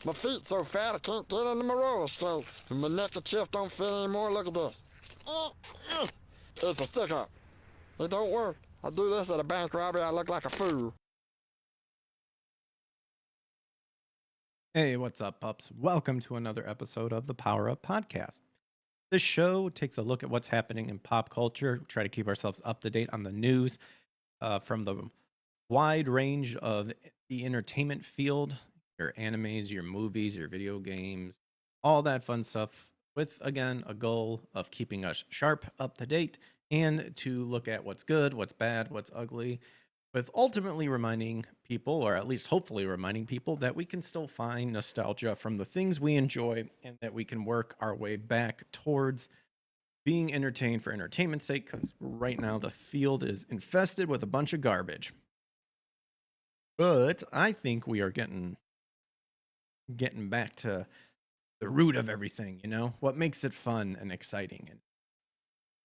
My feet so fat I can't get into my roller skates. And my neck and chest don't fit anymore. Look at this. It's a stick up. It don't work. I do this at a bank robbery, I look like a fool. Hey, what's up, pups? Welcome to another episode of the Power Up Podcast. This show takes a look at what's happening in pop culture, try to keep ourselves up to date on the news from the wide range of the entertainment field, your animes, your movies, your video games, all that fun stuff, with, again, a goal of keeping us sharp, up to date, and to look at what's good, what's bad, what's ugly, with ultimately reminding people, or at least hopefully reminding people, that we can still find nostalgia from the things we enjoy and that we can work our way back towards being entertained for entertainment's sake, because right now the field is infested with a bunch of garbage. But I think we are getting back to the root of everything, what makes it fun and exciting. And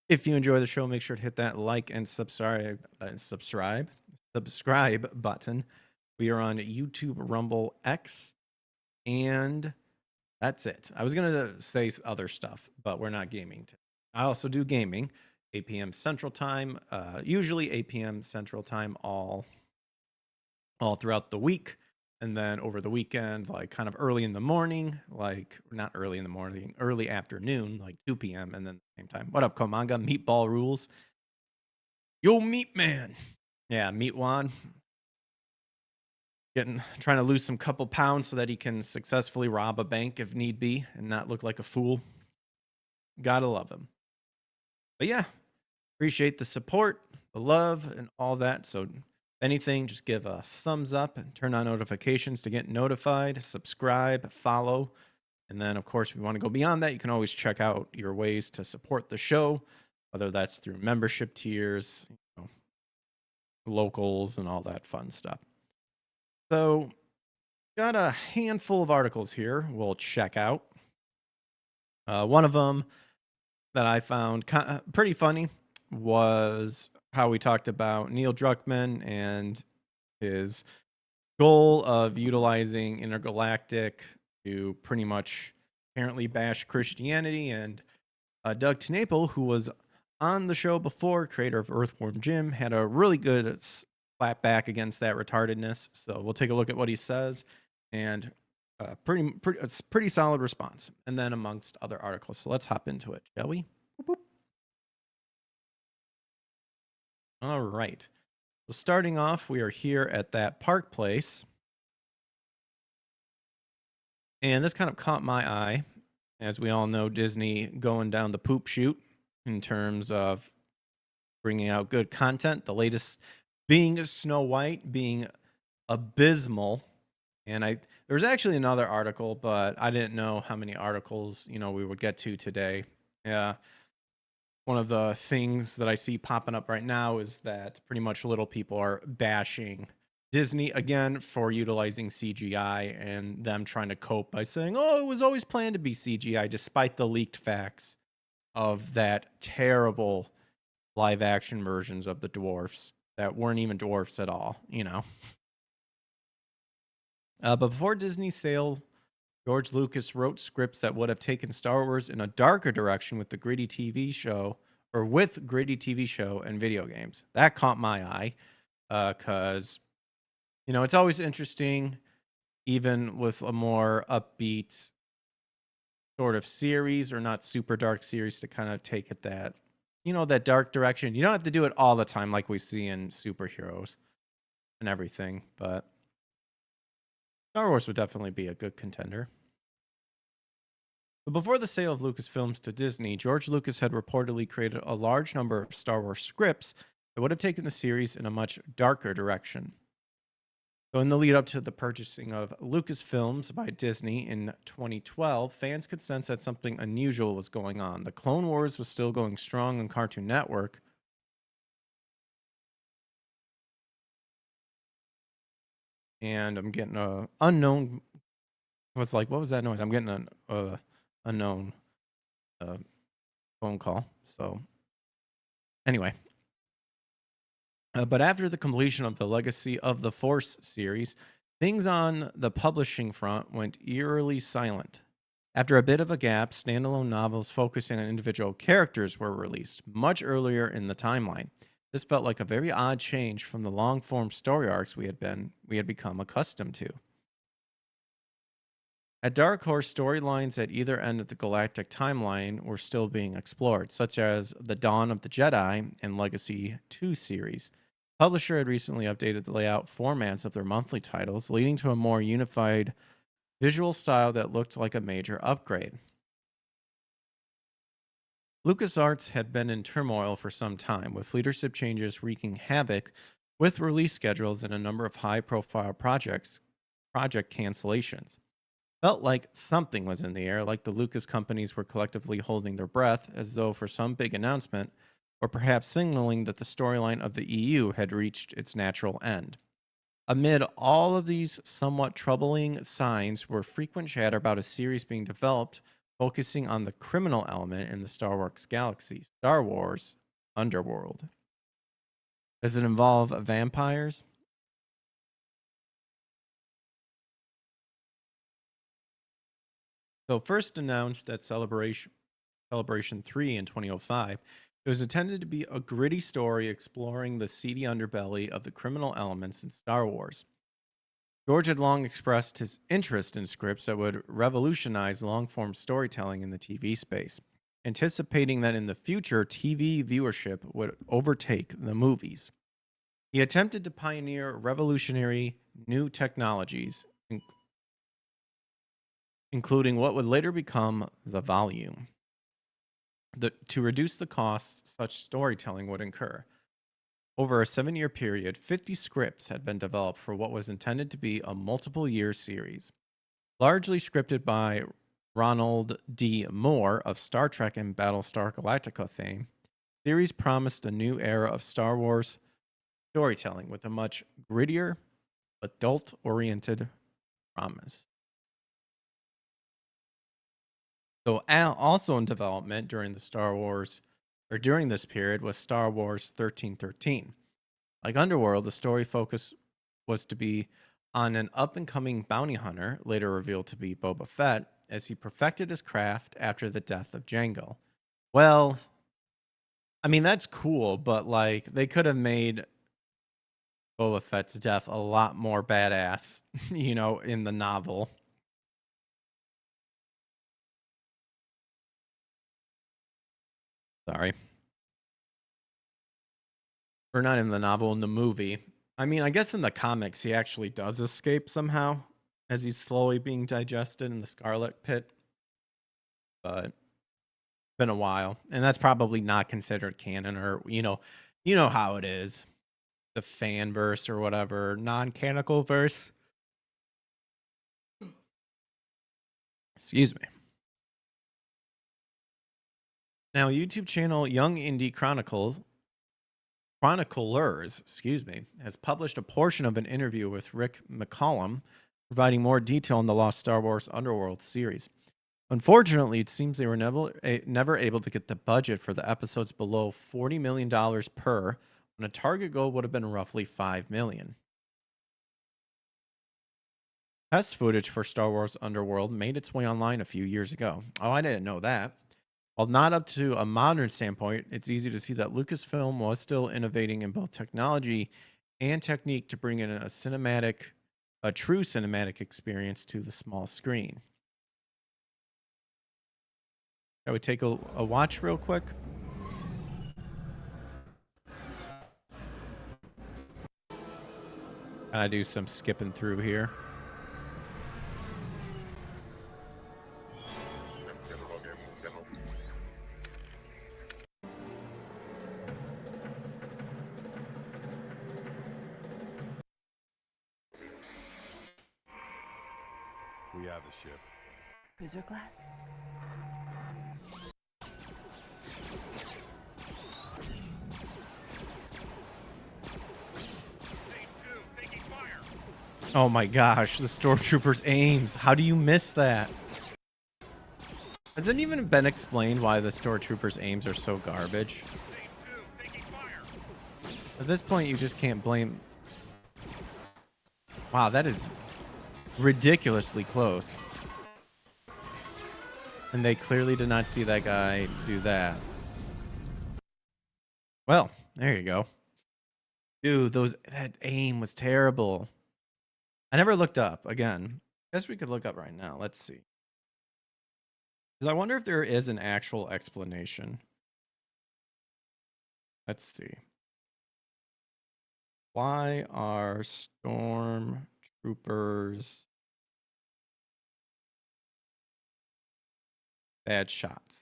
if you enjoy the show, make sure to hit that like and subscribe button. We are on YouTube, Rumble, X, and that's it. I was going to say other stuff, but we're not gaming today. I also do gaming, 8 p.m. Central Time, usually 8 p.m. Central Time all throughout the week. And then over the weekend, like kind of early in the morning, like not early in the morning, early afternoon, like 2 p.m. And then the same time. What up, Komanga? Meatball rules. Yo, Meat Man. Yeah, Meat Juan. Trying to lose some couple pounds so that he can successfully rob a bank if need be and not look like a fool. Gotta love him. But yeah, appreciate the support, the love, and all that. So anything, just give a thumbs up and turn on notifications to get notified, subscribe, follow. And then, of course, if you want to go beyond that, you can always check out your ways to support the show, whether that's through membership tiers, locals, and all that fun stuff. So, got a handful of articles here we'll check out. One of them that I found pretty funny was how we talked about Neil Druckmann and his goal of utilizing intergalactic to pretty much apparently bash Christianity. And Doug TenNapel, who was on the show before, creator of Earthworm Jim, had a really good slap back against that retardedness. So we'll take a look at what he says, and it's pretty solid response. And then amongst other articles. So let's hop into it, shall we? Boop, boop. All right. So starting off, we are here at that park place. And this kind of caught my eye. As we all know, Disney going down the poop chute in terms of bringing out good content. The latest being Snow White, being abysmal. And there's actually another article, but I didn't know how many articles, we would get to today. Yeah. One of the things that I see popping up right now is that pretty much little people are bashing Disney again for utilizing CGI and them trying to cope by saying, oh, it was always planned to be CGI, despite the leaked facts of that terrible live action versions of the dwarfs that weren't even dwarfs at all, But before Disney's sale, George Lucas wrote scripts that would have taken Star Wars in a darker direction with gritty TV show and video games. That caught my eye because, it's always interesting, even with a more upbeat sort of series or not super dark series, to kind of take it that dark direction. You don't have to do it all the time like we see in superheroes and everything, but Star Wars would definitely be a good contender. But before the sale of Lucasfilms to Disney, George Lucas had reportedly created a large number of Star Wars scripts that would have taken the series in a much darker direction. So in the lead up to the purchasing of Lucasfilms by Disney in 2012, fans could sense that something unusual was going on. The Clone Wars was still going strong on Cartoon Network. And I'm getting a unknown. What was that noise? I'm getting an unknown phone call. So anyway. But after the completion of the Legacy of the Force series, Things on the publishing front went eerily silent. After a bit of a gap, standalone novels focusing on individual characters were released much earlier in the timeline. This felt like a very odd change from the long-form story arcs we had become accustomed to. At Dark Horse, storylines at either end of the galactic timeline were still being explored, such as The Dawn of the Jedi and Legacy 2 series. Publisher had recently updated the layout formats of their monthly titles, leading to a more unified visual style that looked like a major upgrade. LucasArts had been in turmoil for some time, with leadership changes wreaking havoc with release schedules and a number of high-profile project cancellations. Felt like something was in the air, like the Lucas companies were collectively holding their breath, as though for some big announcement, or perhaps signaling that the storyline of the EU had reached its natural end. Amid all of these somewhat troubling signs were frequent chatter about a series being developed focusing on the criminal element in the Star Wars galaxy, Star Wars Underworld. Does it involve vampires? So first announced at Celebration 3 in 2005, it was intended to be a gritty story exploring the seedy underbelly of the criminal elements in Star Wars. George had long expressed his interest in scripts that would revolutionize long-form storytelling in the TV space, anticipating that in the future, TV viewership would overtake the movies. He attempted to pioneer revolutionary new technologies, including what would later become the volume, to reduce the costs such storytelling would incur. Over a 7-year period, 50 scripts had been developed for what was intended to be a multiple-year series. Largely scripted by Ronald D. Moore of Star Trek and Battlestar Galactica fame, the series promised a new era of Star Wars storytelling with a much grittier, adult-oriented promise. So, also in development during this period was Star Wars 1313. Like Underworld, the story focus was to be on an up-and-coming bounty hunter, later revealed to be Boba Fett, as he perfected his craft after the death of Jango. Well, I mean, that's cool, but like they could have made Boba Fett's death a lot more badass, in the novel. Sorry. Or not in the novel, in the movie. I mean, I guess in the comics, he actually does escape somehow as he's slowly being digested in the Scarlet Pit. But it's been a while. And that's probably not considered canon, or, you know how it is. The fan verse or whatever, non-canonical verse. Excuse me. Now, YouTube channel Young Indie Chroniclers, has published a portion of an interview with Rick McCallum, providing more detail on the lost Star Wars Underworld series. Unfortunately, it seems they were never able to get the budget for the episodes below $40 million per, when a target goal would have been roughly $5 million. Test footage for Star Wars Underworld made its way online a few years ago. Oh, I didn't know that. While not up to a modern standpoint, it's easy to see that Lucasfilm was still innovating in both technology and technique to bring in a true cinematic experience to the small screen. Shall we take a watch real quick? I do some skipping through here. We have the ship. Cruiser class? Oh my gosh, the stormtroopers' aims. How do you miss that? Has it even been explained why the stormtroopers' aims are so garbage? At this point, you just can't blame... Wow, that is ridiculously close. And they clearly did not see that guy do that. Well, there you go. Dude, that aim was terrible. I never looked up. Again, guess we could look up right now. Let's see. Because I wonder if there is an actual explanation. Let's see. Why are stormtroopers bad shots?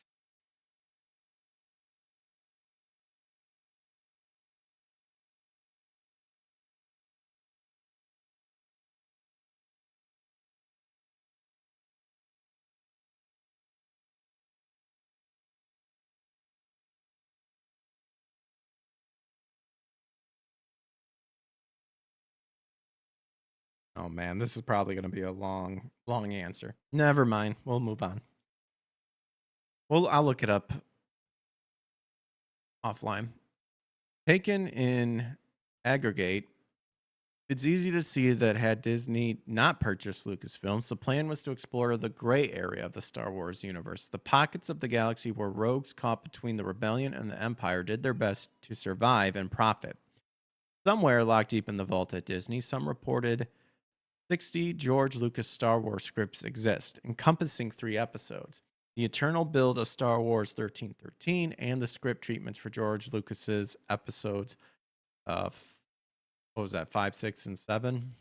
Oh man, this is probably going to be a long answer. Never mind. We'll move on. Well, I'll look it up offline. Taken in aggregate, it's easy to see that had Disney not purchased Lucasfilms, the plan was to explore the gray area of the Star Wars universe, the pockets of the galaxy where rogues caught between the rebellion and the Empire did their best to survive and profit. Somewhere locked deep in the vault at Disney, some reported 60 George Lucas Star Wars scripts exist, encompassing 3 episodes. The Eternal Build of Star Wars 1313 and the script treatments for George Lucas's episodes of, what was that, 5, 6, and 7?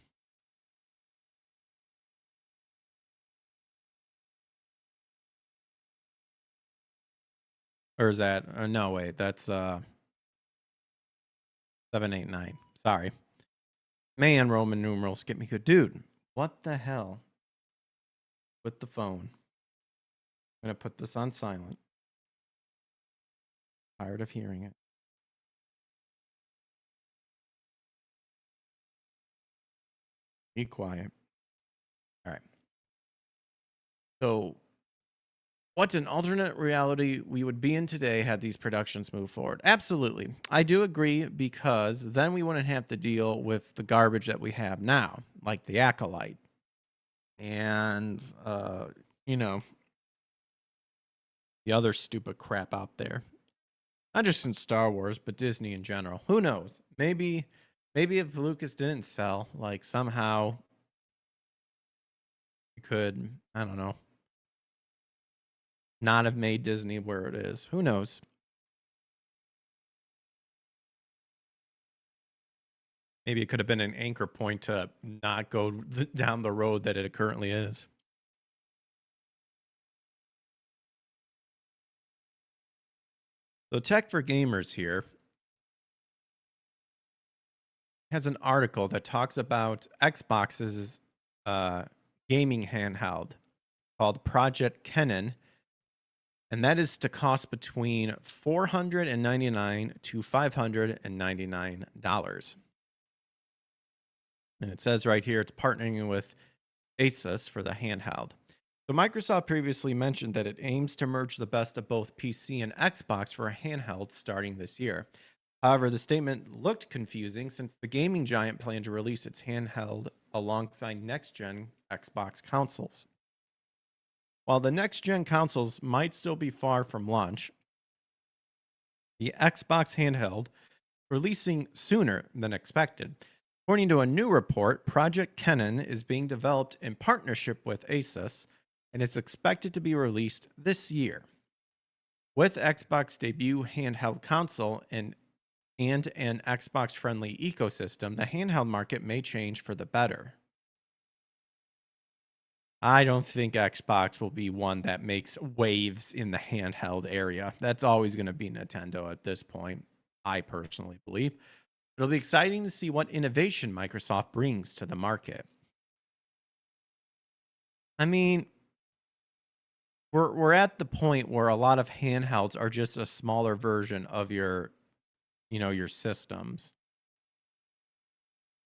Or is that, no, wait, that's 7, 8, 9. Sorry. Man, Roman numerals get me good. Dude, what the hell? With the phone. I'm going to put this on silent. Tired of hearing it. Be quiet. All right. So, what's an alternate reality we would be in today had these productions moved forward? Absolutely. I do agree, because then we wouldn't have to deal with the garbage that we have now, like The Acolyte. And, you know, the other stupid crap out there. Not just in Star Wars, but Disney in general. Who knows? Maybe if Lucas didn't sell, like somehow we could, I don't know, not have made Disney where it is. Who knows? Maybe it could have been an anchor point to not go down the road that it currently is. So Tech for Gamers here has an article that talks about Xbox's gaming handheld called Project Kennen, and that is to cost between $499 to $599. And it says right here it's partnering with Asus for the handheld. So Microsoft previously mentioned that it aims to merge the best of both PC and Xbox for a handheld starting this year. However, the statement looked confusing since the gaming giant planned to release its handheld alongside next-gen Xbox consoles. While the next-gen consoles might still be far from launch, the Xbox handheld releasing sooner than expected. According to a new report, Project Kennen is being developed in partnership with Asus and is expected to be released this year. With Xbox debut handheld console and an Xbox-friendly ecosystem, the handheld market may change for the better. I don't think Xbox will be one that makes waves in the handheld area. That's always going to be Nintendo at this point, I personally believe. It'll be exciting to see what innovation Microsoft brings to the market. I mean, we're at the point where a lot of handhelds are just a smaller version of your systems.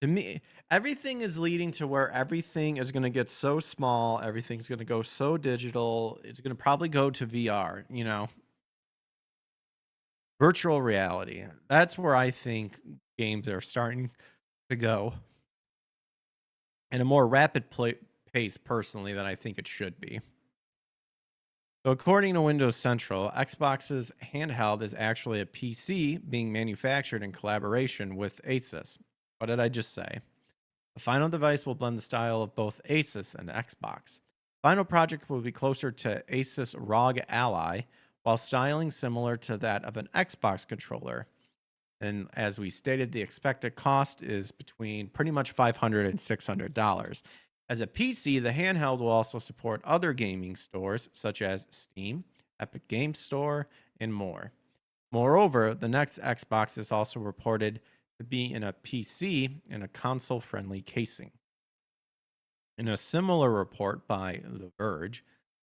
To me, everything is leading to where everything is going to get so small, everything's going to go so digital, it's going to probably go to VR, virtual reality. That's where I think games are starting to go. And a more rapid case personally that I think it should be. So, according to Windows Central, Xbox's handheld is actually a PC being manufactured in collaboration with Asus. What did I just say? The final device will blend the style of both Asus and Xbox. Final project will be closer to Asus ROG Ally, while styling similar to that of an Xbox controller. And as we stated, the expected cost is between pretty much $500 and $600. As a PC, the handheld will also support other gaming stores such as Steam, Epic Games Store, and more. Moreover, the next Xbox is also reported to be in a PC in a console-friendly casing. In a similar report by The Verge,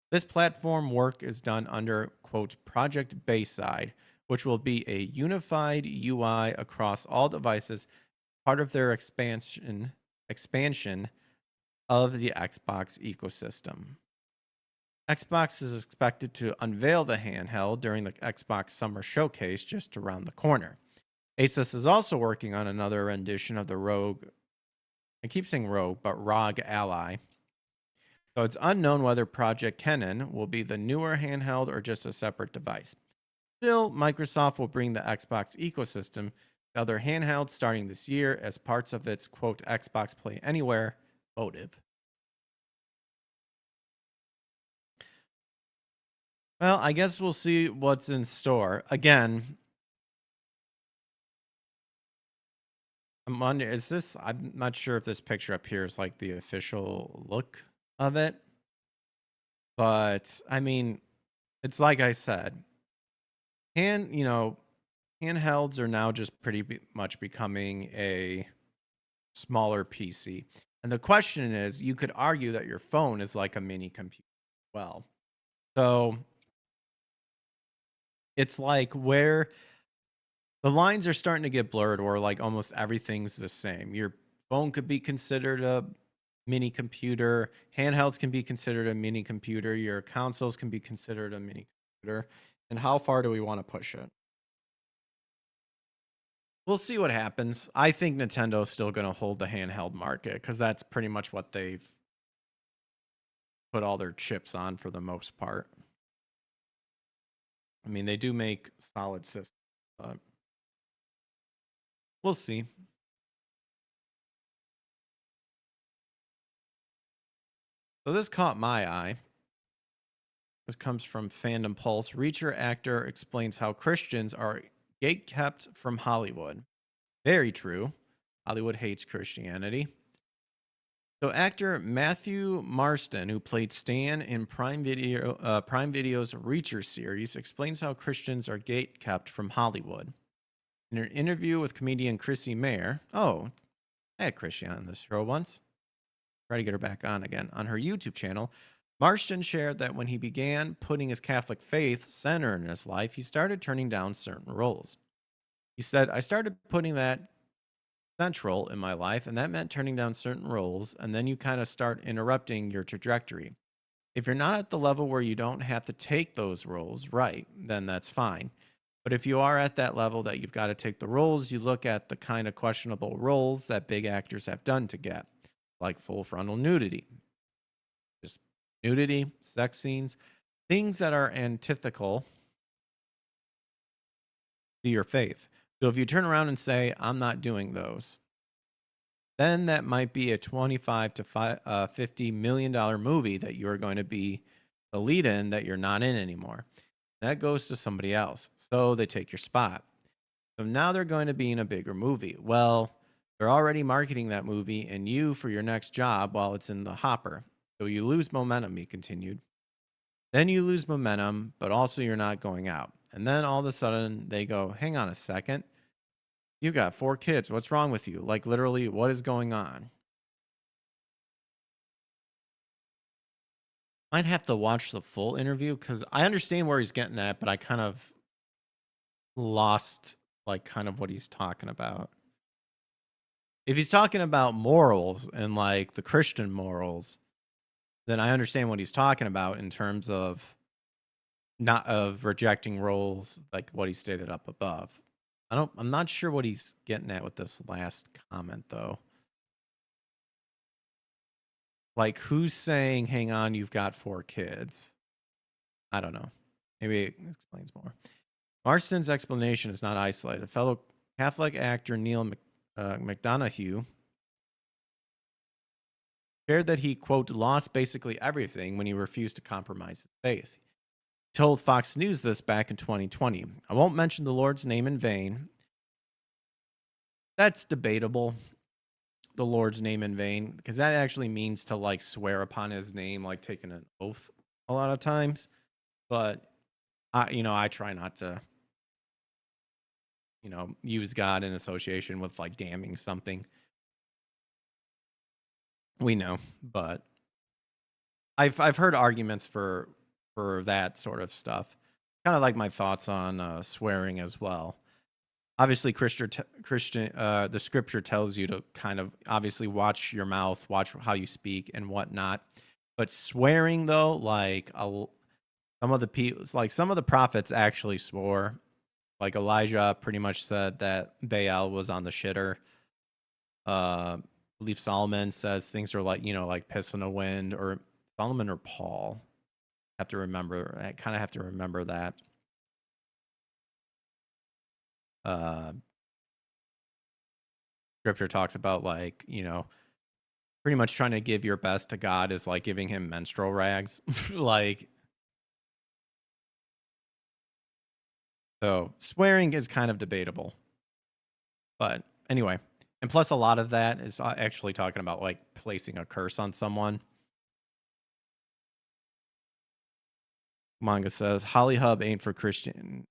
this platform work is done under, quote, Project Bayside, which will be a unified UI across all devices, part of their expansion of the Xbox ecosystem. Xbox is expected to unveil the handheld during the Xbox Summer Showcase just around the corner. Asus is also working on another rendition of the Rogue, I keep saying Rogue, but ROG Ally. So it's unknown whether Project Kennen will be the newer handheld or just a separate device. Still, Microsoft will bring the Xbox ecosystem to other handhelds starting this year as parts of its, quote, Xbox Play Anywhere motive. Well, I guess we'll see what's in store. Again, I'm not sure if this picture up here is like the official look of it. But I mean, it's like I said, handhelds are now just much becoming a smaller PC. And the question is, you could argue that your phone is like a mini computer as well. So it's like where the lines are starting to get blurred, or like almost everything's the same. Your phone could be considered a mini computer. Handhelds can be considered a mini computer. Your consoles can be considered a mini computer. And how far do we want to push it? We'll see what happens. I think Nintendo's still going to hold the handheld market because that's pretty much what they've put all their chips on for the most part. I mean, they do make solid systems, but we'll see. So this caught my eye. This comes from Fandom Pulse. Reacher actor explains how Christians are gatekept from Hollywood. Very true. Hollywood hates Christianity. So actor Matthew Marston, who played Stan in Prime Video's Reacher series, explains how Christians are gatekept from Hollywood. In an interview with comedian Chrissy Mayer, I had Chrissy on this show once. Try to get her back on again. On her YouTube channel, Marston shared that when he began putting his Catholic faith center in his life, he started turning down certain roles. He said, I started putting that central in my life, and that meant turning down certain roles, and then you kind of start interrupting your trajectory. If you're not at the level where you don't have to take those roles, right, then that's fine. But if you are at that level that you've got to take the roles, you look at the kind of questionable roles that big actors have done to get, like full frontal nudity. Just nudity, sex scenes, things that are antithetical to your faith. So if you turn around and say, I'm not doing those, then that might be a $25 to $50 million movie that you're going to be the lead in that you're not in anymore. That goes to somebody else. So they take your spot. So now they're going to be in a bigger movie. Well, they're already marketing that movie and you for your next job while it's in the hopper. So you lose momentum, he continued. Then you lose momentum, but also you're not going out. And then all of a sudden they go, hang on a second. You got 4 kids. What's wrong with you? Like literally, what is going on? Might have to watch the full interview because I understand where he's getting at, but I kind of lost like kind of what he's talking about. If he's talking about morals and like the Christian morals, then I understand what he's talking about in terms of not of rejecting roles like what he stated up above. I'm not sure what he's getting at with this last comment though. Like, who's saying, hang on, you've got 4 kids? I don't know. Maybe it explains more. Marston's explanation is not isolated. Fellow Catholic actor Neil McDonough shared that he, quote, lost basically everything when he refused to compromise his faith. He told Fox News this back in 2020. I won't mention the Lord's name in vain. That's debatable, the Lord's name in vain, because that actually means to like swear upon his name, like taking an oath a lot of times. But I try not to, use God in association with like damning something. We know, but I've heard arguments for that sort of stuff. Kind of like my thoughts on swearing as well. Obviously, the scripture tells you to kind of obviously watch your mouth, watch how you speak and whatnot. But swearing though, like some of the prophets actually swore. Like Elijah pretty much said that Baal was on the shitter. I believe Solomon says things are like, like piss in the wind, or Solomon or Paul. I kind of have to remember that. Scripture talks about like, pretty much trying to give your best to God is like giving him menstrual rags. Like, so swearing is kind of debatable. But anyway, and plus a lot of that is actually talking about like placing a curse on someone. Manga says Holly Hub ain't for Christian,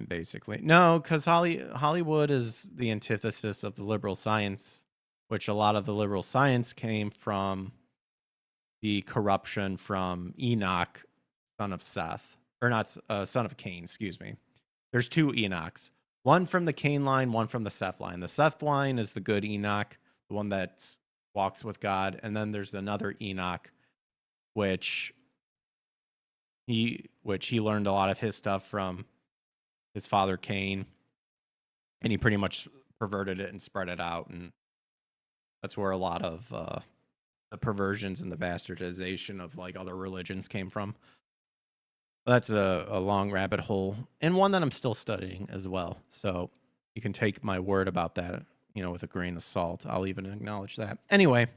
basically. No, because Hollywood is the antithesis of the liberal science, which a lot of the liberal science came from the corruption from Enoch, son of Seth, or not, son of Cain. Excuse me. There's 2 Enochs, one from the Cain line, one from the Seth line. The Seth line is the good Enoch, the one that walks with God, and then there's another Enoch, which he learned a lot of his stuff from his father Cain, and he pretty much perverted it and spread it out, and that's where a lot of the perversions and the bastardization of like other religions came from. That's a long rabbit hole, and one that I'm still studying as well. So you can take my word about that, with a grain of salt. I'll even acknowledge that. Anyway.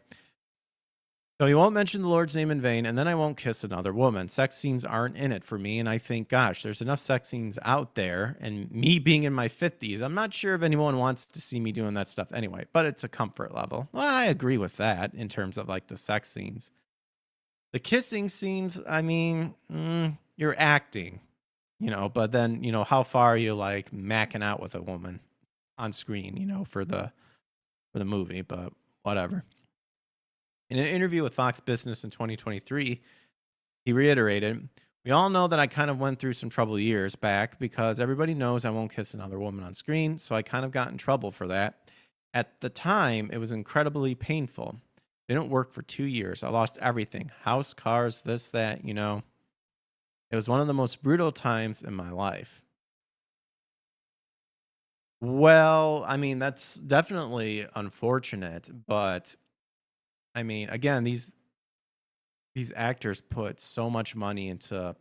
So he won't mention the Lord's name in vain, and then I won't kiss another woman. Sex scenes aren't in it for me, and I think, gosh, there's enough sex scenes out there, and me being in my 50s, I'm not sure if anyone wants to see me doing that stuff anyway, but it's a comfort level. Well, I agree with that in terms of, like, the sex scenes. The kissing scenes, I mean, you're acting, but then, how far are you, like, macking out with a woman on screen, for the movie, but whatever. In an interview with Fox Business in 2023, he reiterated, we all know that I kind of went through some troubled years back because everybody knows I won't kiss another woman on screen, so I kind of got in trouble for that. At the time, it was incredibly painful. Didn't work for 2 years. I lost everything. House, cars, this, that, It was one of the most brutal times in my life. Well, I mean, that's definitely unfortunate, but I mean, again, these actors put so much money into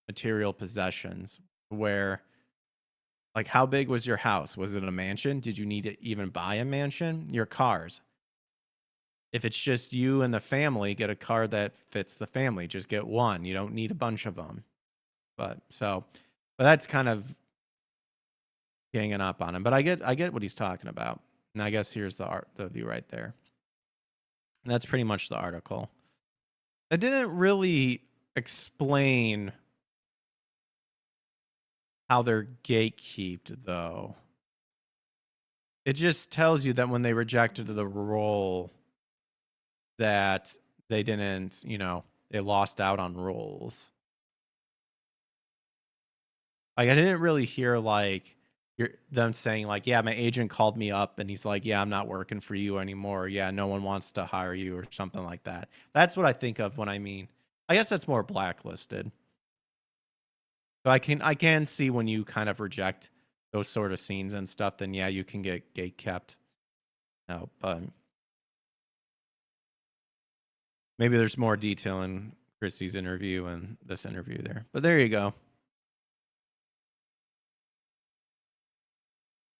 material possessions where, like, how big was your house? Was it a mansion? Did you need to even buy a mansion? Your cars. If it's just you and the family, get a car that fits the family. Just get one. You don't need a bunch of them. But that's kind of ganging up on him. But I get what he's talking about. And I guess here's the view right there. And that's pretty much the article. It didn't really explain how they're gatekeeped, though. It just tells you that when they rejected the role, that they didn't, they lost out on roles. Like, I didn't really hear, like, them saying, like, yeah, my agent called me up and he's like, yeah, I'm not working for you anymore. Yeah, no one wants to hire you or something like that. That's what I think of when I mean, I guess that's more blacklisted. So I can see when you kind of reject those sort of scenes and stuff, then yeah, you can get gate kept. No, but Maybe there's more detail in Christie's interview and this interview there. But there you go.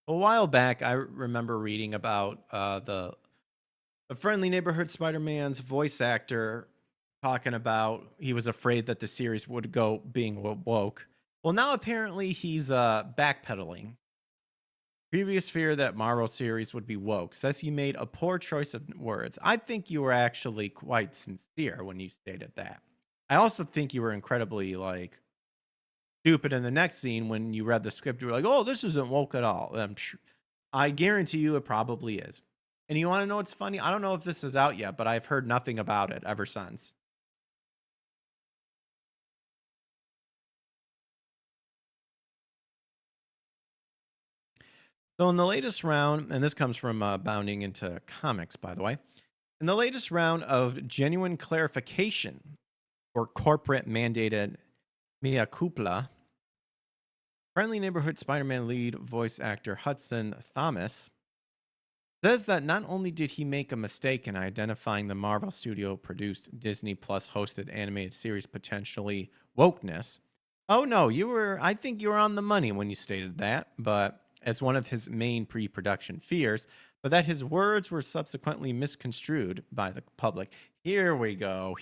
A while back, I remember reading about the Friendly Neighborhood Spider-Man's voice actor talking about he was afraid that the series would go being woke. Well, now apparently he's backpedaling. Previous fear that Marvel series would be woke says he made a poor choice of words. I think you were actually quite sincere when you stated that. I also think you were incredibly like stupid in the next scene when you read the script. You were like, "Oh, this isn't woke at all." I guarantee you, it probably is. And you want to know what's funny? I don't know if this is out yet, but I've heard nothing about it ever since. So in the latest round, and this comes from Bounding into Comics, by the way, in the latest round of genuine clarification for corporate mandated mea culpa, Friendly Neighborhood Spider-Man lead voice actor Hudson Thomas says that not only did he make a mistake in identifying the Marvel Studio produced Disney Plus hosted animated series potentially wokeness. Oh no, I think you were on the money when you stated that, but as one of his main pre-production fears, but that his words were subsequently misconstrued by the public. Here we go.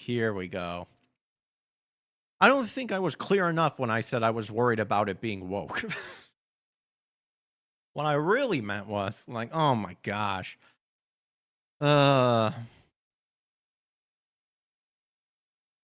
I don't think I was clear enough when I said I was worried about it being woke. What I really meant was like, oh my gosh.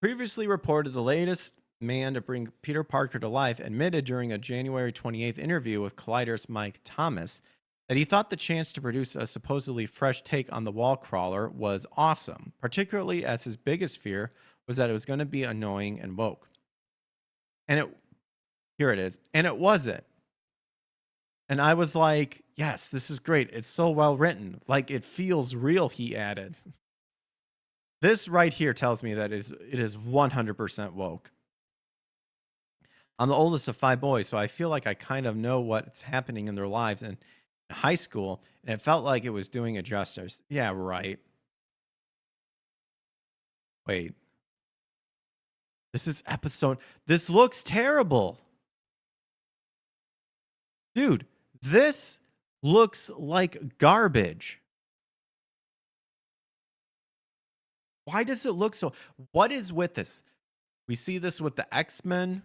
Previously reported, the latest man to bring Peter Parker to life admitted during a January 28th interview with Collider's Mike Thomas that he thought the chance to produce a supposedly fresh take on the wall crawler was awesome, particularly as his biggest fear was that it was going to be annoying and woke. Here it is. And it wasn't. And I was like, yes, this is great. It's so well written. Like, it feels real, he added. This right here tells me that it is 100% woke. I'm the oldest of 5 boys, so I feel like I kind of know what's happening in their lives in high school, and it felt like it was doing it justice. Yeah, right. Wait. This looks terrible. Dude, this looks like garbage. Why does it look so? What is with this? We see this with the X-Men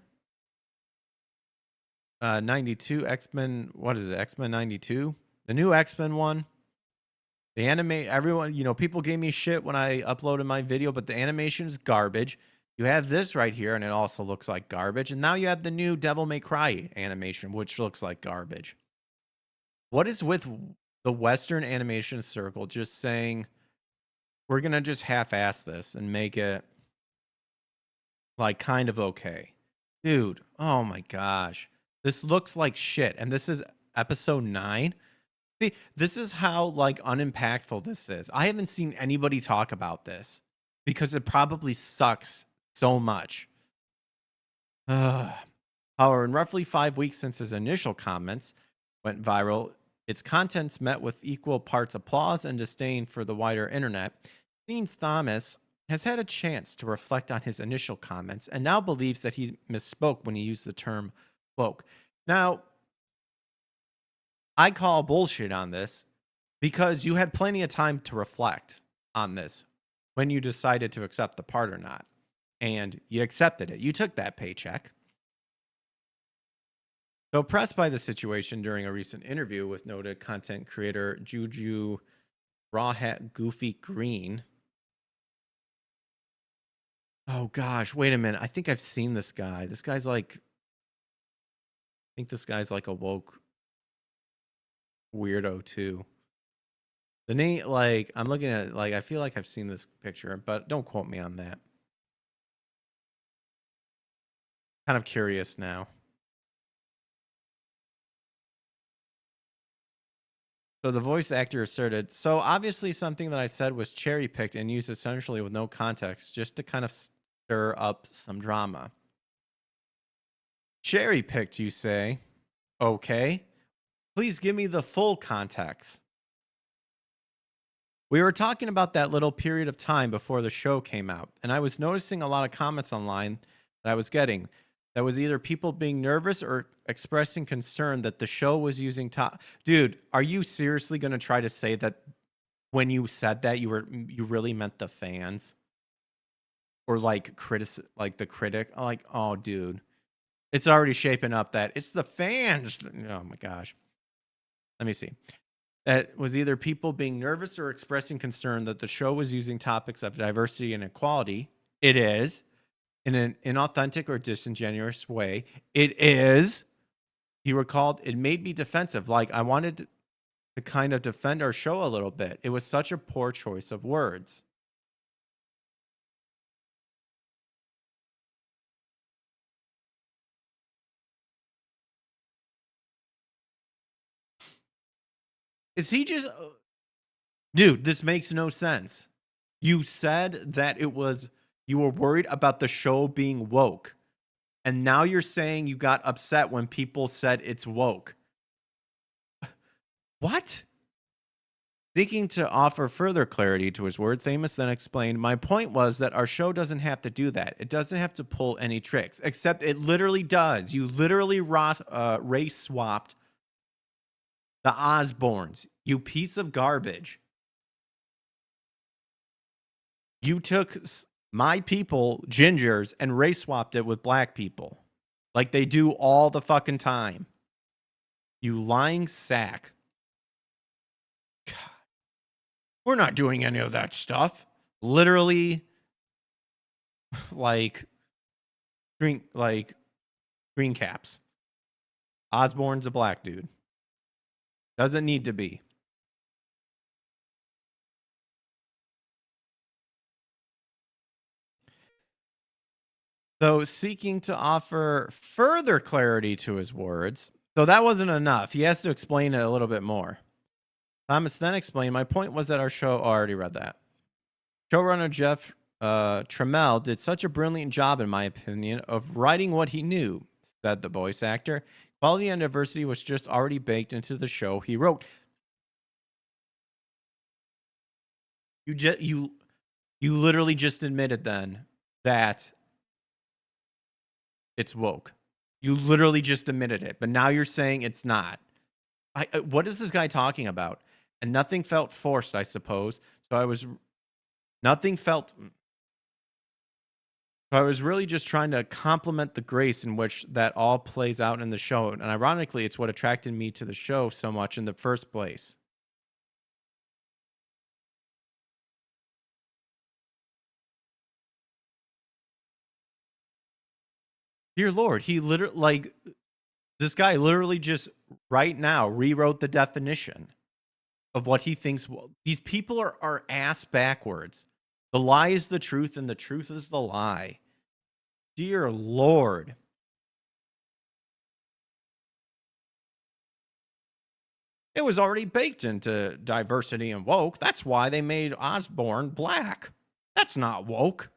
92, X-Men, what is it? X-Men 92? The new X-Men one. The everyone, people gave me shit when I uploaded my video, but the animation is garbage. You have this right here, and it also looks like garbage. And now you have the new Devil May Cry animation, which looks like garbage. What is with the Western animation circle just saying, we're going to just half-ass this and make it like kind of okay? Dude, oh my gosh. This looks like shit. And this is episode 9. See, this is how like unimpactful this is. I haven't seen anybody talk about this because it probably sucks so much. However, in roughly 5 weeks since his initial comments went viral, its contents met with equal parts applause and disdain for the wider internet. Seems Thomas has had a chance to reflect on his initial comments and now believes that he misspoke when he used the term woke. Now, I call bullshit on this because you had plenty of time to reflect on this when you decided to accept the part or not. And you accepted it. You took that paycheck. So pressed by the situation during a recent interview with noted content creator Juju Raw Hat Goofy Green. Oh gosh, wait a minute. I think I've seen this guy. I think this guy's like a woke weirdo too. The name, like, I'm looking at it, like, I feel like I've seen this picture, but don't quote me on that. Kind of curious now. So the voice actor asserted, so obviously something that I said was cherry picked and used essentially with no context, just to kind of stir up some drama. Cherry picked, you say? Okay. Please give me the full context. We were talking about that little period of time before the show came out, and I was noticing a lot of comments online that I was getting that was either people being nervous or expressing concern that the show was using top. Dude, are you seriously going to try to say that when you said that you really meant the fans or like the critic? Like, oh, dude, it's already shaping up that it's the fans. Oh my gosh. Let me see. That was either people being nervous or expressing concern that the show was using topics of diversity and equality. It is. In an inauthentic or disingenuous way. It is. He recalled, it made me defensive. Like, I wanted to kind of defend our show a little bit. It was such a poor choice of words. Is he just... Dude, this makes no sense. You said that it was... You were worried about the show being woke. And now you're saying you got upset when people said it's woke. What? Seeking to offer further clarity to his word, Thamus then explained, my point was that our show doesn't have to do that. It doesn't have to pull any tricks, except it literally does. You literally race swapped the Osbournes, you piece of garbage. You took my people, gingers, and race swapped it with black people. Like they do all the fucking time. You lying sack. God. We're not doing any of that stuff. Literally, like green caps. Osborne's a black dude. Doesn't need to be. So seeking to offer further clarity to his words. So that wasn't enough. He has to explain it a little bit more. Thomas then explained, my point was that our show, I already read that. Showrunner Jeff Trammell did such a brilliant job, in my opinion, of writing what he knew, said the voice actor. Quality and diversity was just already baked into the show he wrote. You literally just admitted then that it's woke. You literally just admitted it, but now you're saying it's not. What is this guy talking about? And nothing felt forced, I suppose. So I was really just trying to compliment the grace in which that all plays out in the show. And ironically, it's what attracted me to the show so much in the first place. Dear Lord, he literally, like, this guy literally just right now rewrote the definition of what he thinks. These people are ass backwards. The lie is the truth, and the truth is the lie. Dear Lord. It was already baked into diversity and woke. That's why they made Osborne black. That's not woke.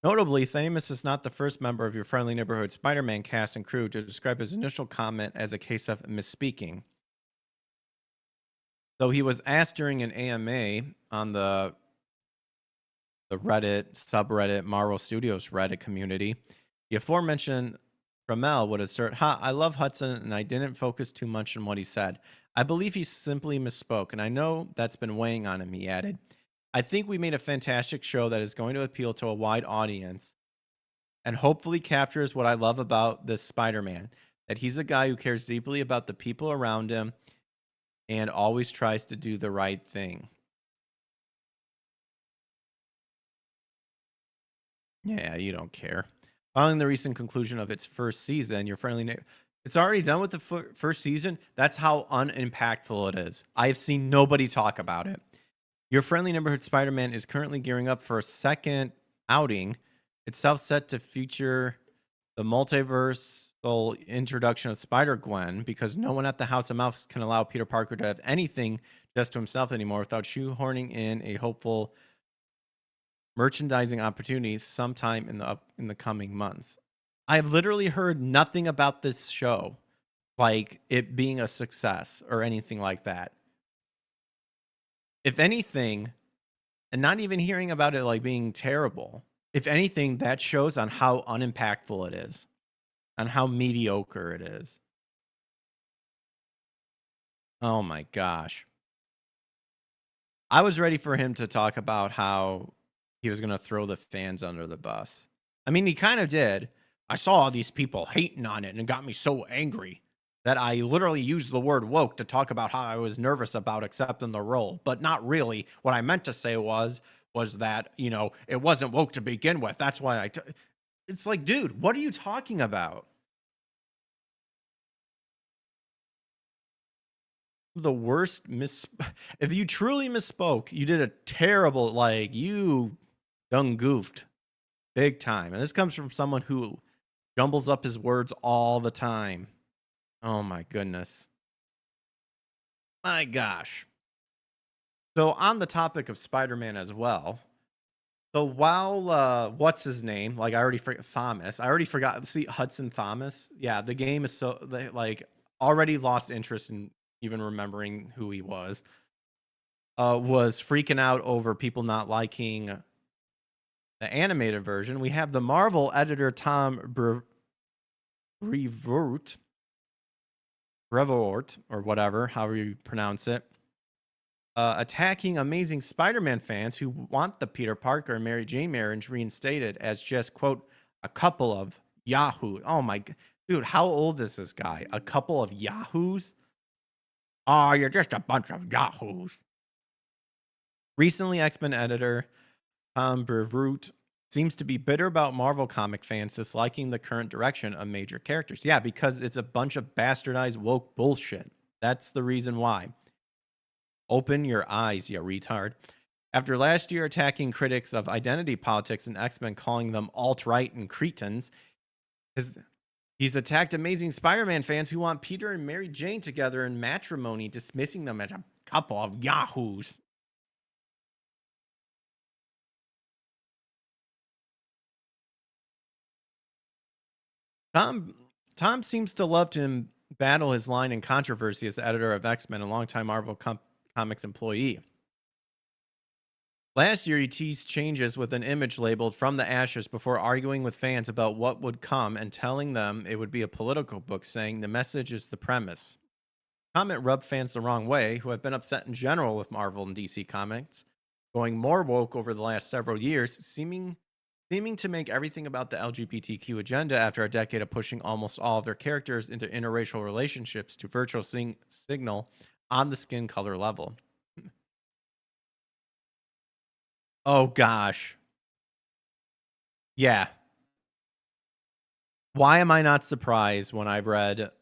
Notably, Thamus is not the first member of your friendly neighborhood Spider-Man cast and crew to describe his initial comment as a case of misspeaking. So he was asked during an AMA on the Reddit, subreddit, Marvel Studios Reddit community. The aforementioned Trammell would assert, I love Hudson, and I didn't focus too much on what he said. I believe he simply misspoke, and I know that's been weighing on him, he added. I think we made a fantastic show that is going to appeal to a wide audience and hopefully captures what I love about this Spider-Man, that he's a guy who cares deeply about the people around him and always tries to do the right thing. Yeah, you don't care. Following the recent conclusion of its first season, your friendly it's already done with the first season. That's how unimpactful it is. I've seen nobody talk about it. Your friendly neighborhood Spider-Man is currently gearing up for a second outing. Itself set to feature the multiversal introduction of Spider-Gwen, because no one at the House of Mouse can allow Peter Parker to have anything just to himself anymore without shoehorning in a hopeful merchandising opportunities sometime in the coming months. I've literally heard nothing about this show, like it being a success or anything like that. If anything, and not even hearing about it like being terrible. If anything, that shows on how unimpactful it is, on how mediocre it is. Oh my gosh. I was ready for him to talk about how he was going to throw the fans under the bus. I mean, he kind of did. I saw all these people hating on it and it got me so angry that I literally used the word woke to talk about how I was nervous about accepting the role. But not really. What I meant to say was that, you know, it wasn't woke to begin with. That's why it's like, dude, what are you talking about? The worst if you truly misspoke, you did a terrible, like, you done goofed big time. And this comes from someone who jumbles up his words all the time. Oh my goodness. My gosh. So on the topic of Spider-Man as well. So while what's his name? Like I already forgot Thomas. I already forgot. See Hudson Thomas. Yeah, the game is so like already lost interest in even remembering who he was freaking out over people not liking the animated version. We have the Marvel editor Tom Brevoort, or whatever, however you pronounce it, attacking Amazing Spider-Man fans who want the Peter Parker and Mary Jane marriage reinstated as just, quote, a couple of Yahoo. Oh my, dude, how old is this guy? A couple of Yahoos? Oh, you're just a bunch of Yahoos. Recently, X-Men editor Tom Brevoort seems to be bitter about Marvel comic fans disliking the current direction of major characters. Yeah, because it's a bunch of bastardized woke bullshit. That's the reason why. Open your eyes, you retard. After last year attacking critics of identity politics and X-Men, calling them alt-right and cretins, he's attacked Amazing Spider-Man fans who want Peter and Mary Jane together in matrimony, dismissing them as a couple of yahoos. Tom seems to love to battle his line in controversy as the editor of X-Men and longtime Marvel Comics employee. Last year, he teased changes with an image labeled From the Ashes before arguing with fans about what would come and telling them it would be a political book, saying the message is the premise. Comment rubbed fans the wrong way, who have been upset in general with Marvel and DC Comics, going more woke over the last several years, seeming to make everything about the LGBTQ agenda after a decade of pushing almost all of their characters into interracial relationships to virtual signal on the skin color level. Oh gosh. Yeah. Why am I not surprised when I've read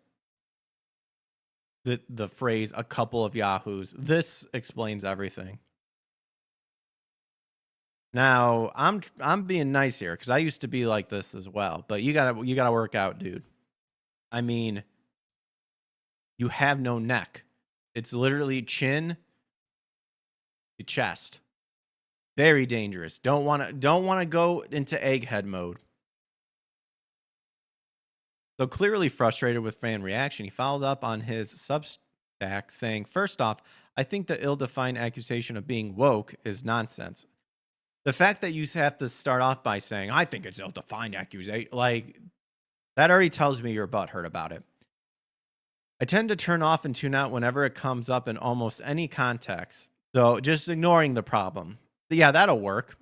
the phrase a couple of yahoos? This explains everything. Now, I'm being nice here cuz I used to be like this as well, but you got to work out, dude. I mean, you have no neck. It's literally chin to chest. Very dangerous. Don't want to go into egghead mode. So clearly frustrated with fan reaction, he followed up on his Substack saying, "First off, I think the ill-defined accusation of being woke is nonsense. The fact that you have to start off by saying, I think it's ill-defined accusation, like, that already tells me you're butthurt about it. I tend to turn off and tune out whenever it comes up in almost any context. So just ignoring the problem. Yeah, that'll work.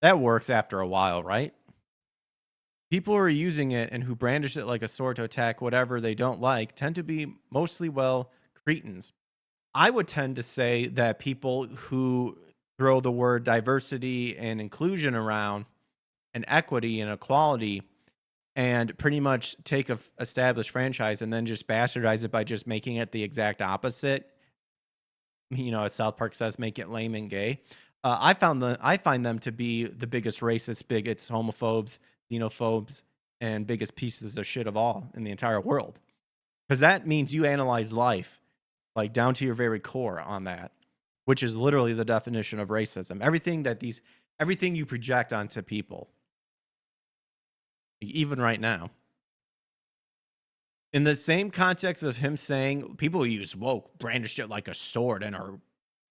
That works after a while, right? People who are using it and who brandish it like a sword to attack whatever they don't like tend to be mostly, well, cretins. I would tend to say that people who throw the word diversity and inclusion around and equity and equality and pretty much take a established franchise and then just bastardize it by just making it the exact opposite. You know, as South Park says, make it lame and gay. I find them to be the biggest racists, bigots, homophobes, xenophobes, and biggest pieces of shit of all in the entire world. Because that means you analyze life, like down to your very core on that, which is literally the definition of racism. Everything you project onto people. even right now. In the same context of him saying people who use woke brandish it like a sword and are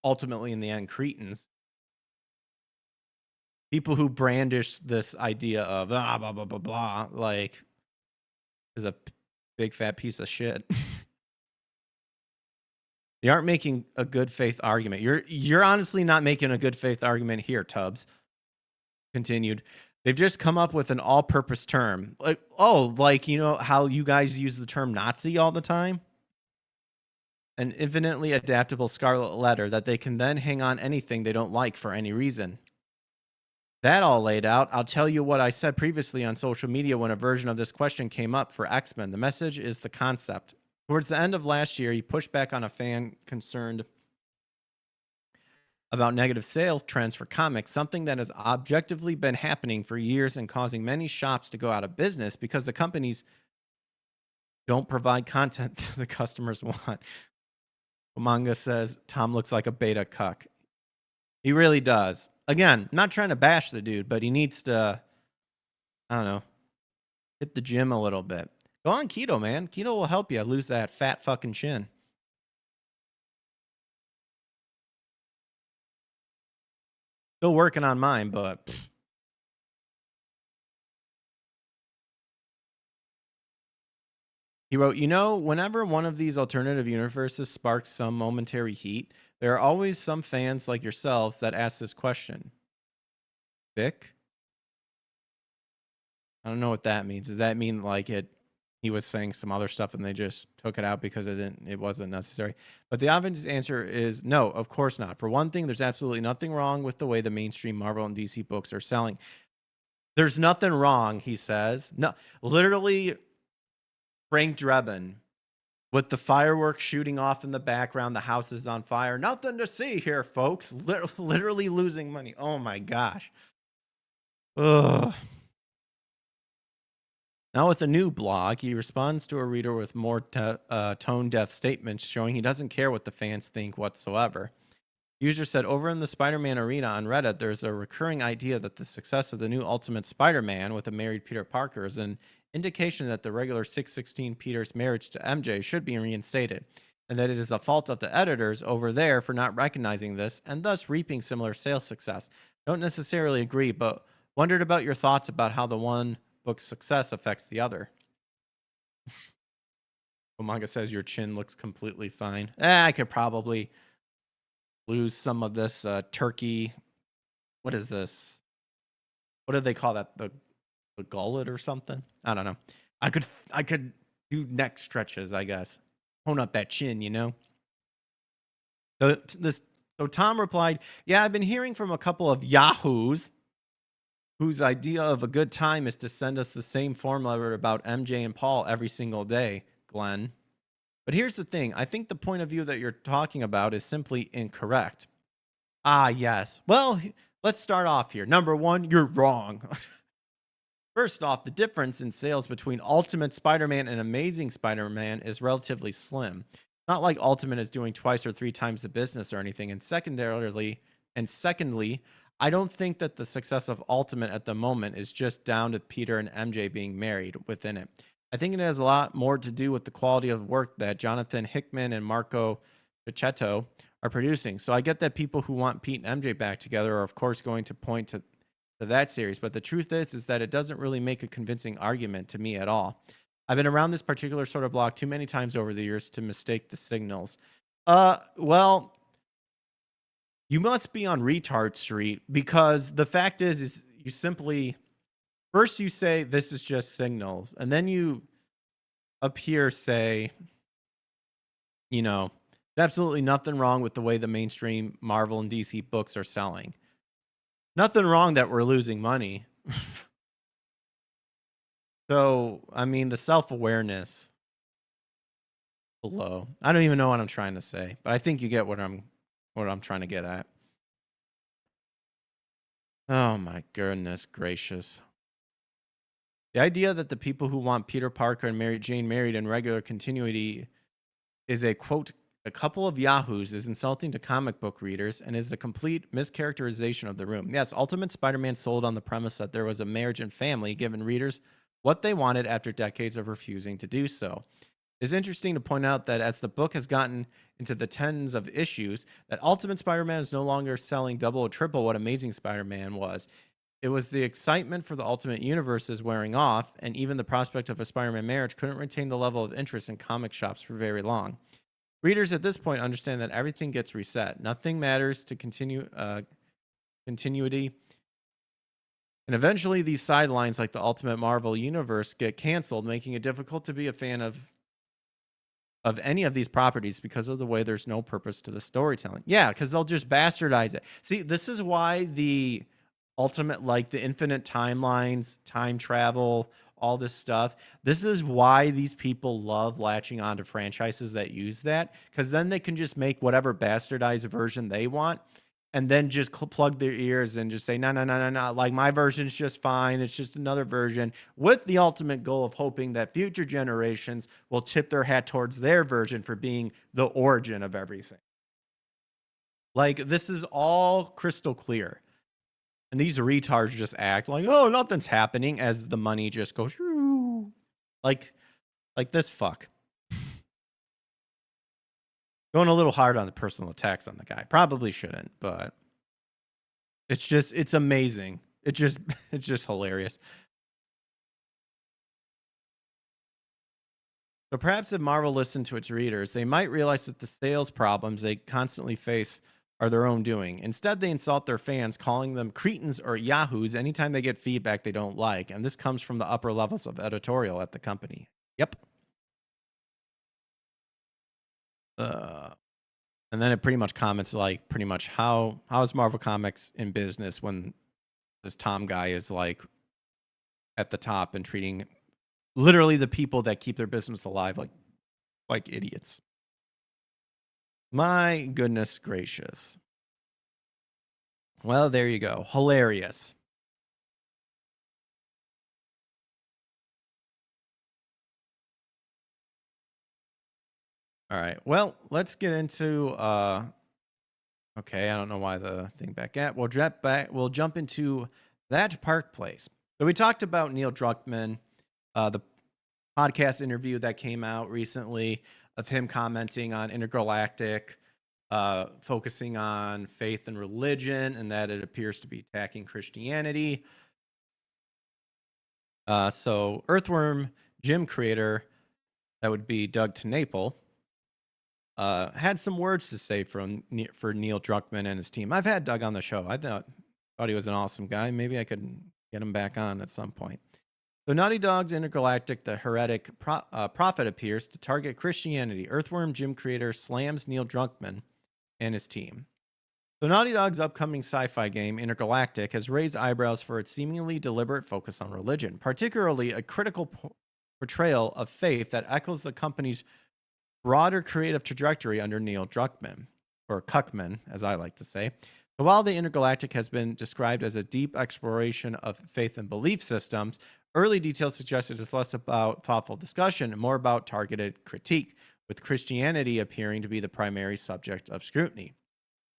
ultimately in the end cretins. People who brandish this idea of blah blah blah blah like is a big fat piece of shit. They aren't making a good faith argument. You're honestly not making a good faith argument here, Tubbs. Continued. They've just come up with an all-purpose term. Like, you know how you guys use the term Nazi all the time? An infinitely adaptable scarlet letter that they can then hang on anything they don't like for any reason. That all laid out, I'll tell you what I said previously on social media when a version of this question came up for X-Men. The message is the concept. Towards the end of last year, he pushed back on a fan concerned about negative sales trends for comics, something that has objectively been happening for years and causing many shops to go out of business because the companies don't provide content the customers want. Manga says, Tom looks like a beta cuck. He really does. Again, not trying to bash the dude, but he needs to, I don't know, hit the gym a little bit. Go on keto, man. Keto will help you lose that fat fucking chin. Still working on mine, but he wrote, whenever one of these alternative universes sparks some momentary heat, there are always some fans like yourselves that ask this question. Vic? I don't know what that means. Does that mean like he was saying some other stuff and they just took it out because it wasn't necessary? But the obvious answer is no, of course not. For one thing, there's absolutely nothing wrong with the way the mainstream Marvel and DC books are selling. There's nothing wrong, he says. No, literally, Frank Drebin with the fireworks shooting off in the background, the house is on fire. Nothing to see here, folks. Literally losing money. Oh my gosh. Ugh. Now with a new blog, he responds to a reader with more tone-deaf statements showing he doesn't care what the fans think whatsoever. User said, over in the Spider-Man arena on Reddit, there's a recurring idea that the success of the new Ultimate Spider-Man with a married Peter Parker is an indication that the regular 616 Peter's marriage to MJ should be reinstated, and that it is a fault of the editors over there for not recognizing this and thus reaping similar sales success. Don't necessarily agree, but wondered about your thoughts about how the one book's success affects the other. Manga says your chin looks completely fine. I could probably lose some of this turkey. What is this? What do they call that? The gullet or something? I don't know. I could do neck stretches, I guess. Hone up that chin, So Tom replied, yeah, I've been hearing from a couple of yahoos whose idea of a good time is to send us the same formula about MJ and Paul every single day, Glenn. But here's the thing. I think the point of view that you're talking about is simply incorrect. Ah, yes. Well, let's start off here. Number one, you're wrong. First off, the difference in sales between Ultimate Spider-Man and Amazing Spider-Man is relatively slim. Not like Ultimate is doing twice or three times the business or anything. And secondly, I don't think that the success of Ultimate at the moment is just down to Peter and MJ being married within it. I think it has a lot more to do with the quality of work that Jonathan Hickman and Marco Checchetto are producing. So I get that people who want Pete and MJ back together are, of course, going to point to that series. But the truth is that it doesn't really make a convincing argument to me at all. I've been around this particular sort of block too many times over the years to mistake the signals. Well, you must be on retard street, because the fact is you simply, first you say this is just signals, and then you up here say, there's absolutely nothing wrong with the way the mainstream Marvel and DC books are selling. Nothing wrong that we're losing money. So, I mean, the self-awareness below. I don't even know what I'm trying to say, but I think you get what I'm trying to get at. Oh my goodness gracious. The idea that the people who want Peter Parker and Jane married in regular continuity is a, quote, a couple of yahoos is insulting to comic book readers and is a complete mischaracterization of the room. Yes, Ultimate Spider-Man sold on the premise that there was a marriage and family, giving readers what they wanted after decades of refusing to do so. It's interesting to point out that as the book has gotten into the tens of issues, that Ultimate Spider-Man is no longer selling double or triple what Amazing Spider-Man was. It was the excitement for the Ultimate Universe is wearing off, and even the prospect of a Spider-Man marriage couldn't retain the level of interest in comic shops for very long. Readers at this point understand that everything gets reset. Nothing matters to continuity. And eventually these sidelines like the Ultimate Marvel Universe get canceled, making it difficult to be a fan of any of these properties because of the way there's no purpose to the storytelling. Yeah, because they'll just bastardize it. See, this is why the ultimate, like the infinite timelines, time travel, all this stuff. This is why these people love latching onto franchises that use that, because then they can just make whatever bastardized version they want and then just plug their ears and just say, no, no, no, no, no. Like my version's just fine. It's just another version, with the ultimate goal of hoping that future generations will tip their hat towards their version for being the origin of everything. Like, this is all crystal clear. And these retards just act like, oh, nothing's happening, as the money just goes, like this fuck. Going a little hard on the personal attacks on the guy. Probably shouldn't, but it's amazing. It's just hilarious. So perhaps if Marvel listened to its readers, they might realize that the sales problems they constantly face are their own doing. Instead, they insult their fans, calling them cretins or yahoos anytime they get feedback they don't like. And this comes from the upper levels of editorial at the company. Yep. And then it pretty much comments like, pretty much how is Marvel Comics in business when this Tom guy is like at the top and treating literally the people that keep their business alive like idiots. My goodness gracious. Well, there you go. Hilarious. All right. Well, let's get into okay, I don't know why the thing back at. We'll jump into That Park Place. So we talked about Neil Druckmann, the podcast interview that came out recently of him commenting on Intergalactic, focusing on faith and religion, and that it appears to be attacking Christianity. So Earthworm Jim creator, that would be Doug TenNapel, had some words to say for Neil Druckmann and his team. I've had Doug on the show. I thought he was an awesome guy. Maybe I could get him back on at some point. So Naughty Dog's Intergalactic, the heretic prophet, appears to target Christianity. Earthworm Jim creator slams Neil Druckmann and his team. So Naughty Dog's upcoming sci-fi game, Intergalactic, has raised eyebrows for its seemingly deliberate focus on religion, particularly a critical portrayal of faith that echoes the company's broader creative trajectory under Neil Druckmann, or Cuckman, as I like to say. So while the Intergalactic has been described as a deep exploration of faith and belief systems, early details suggested it's less about thoughtful discussion and more about targeted critique, with Christianity appearing to be the primary subject of scrutiny.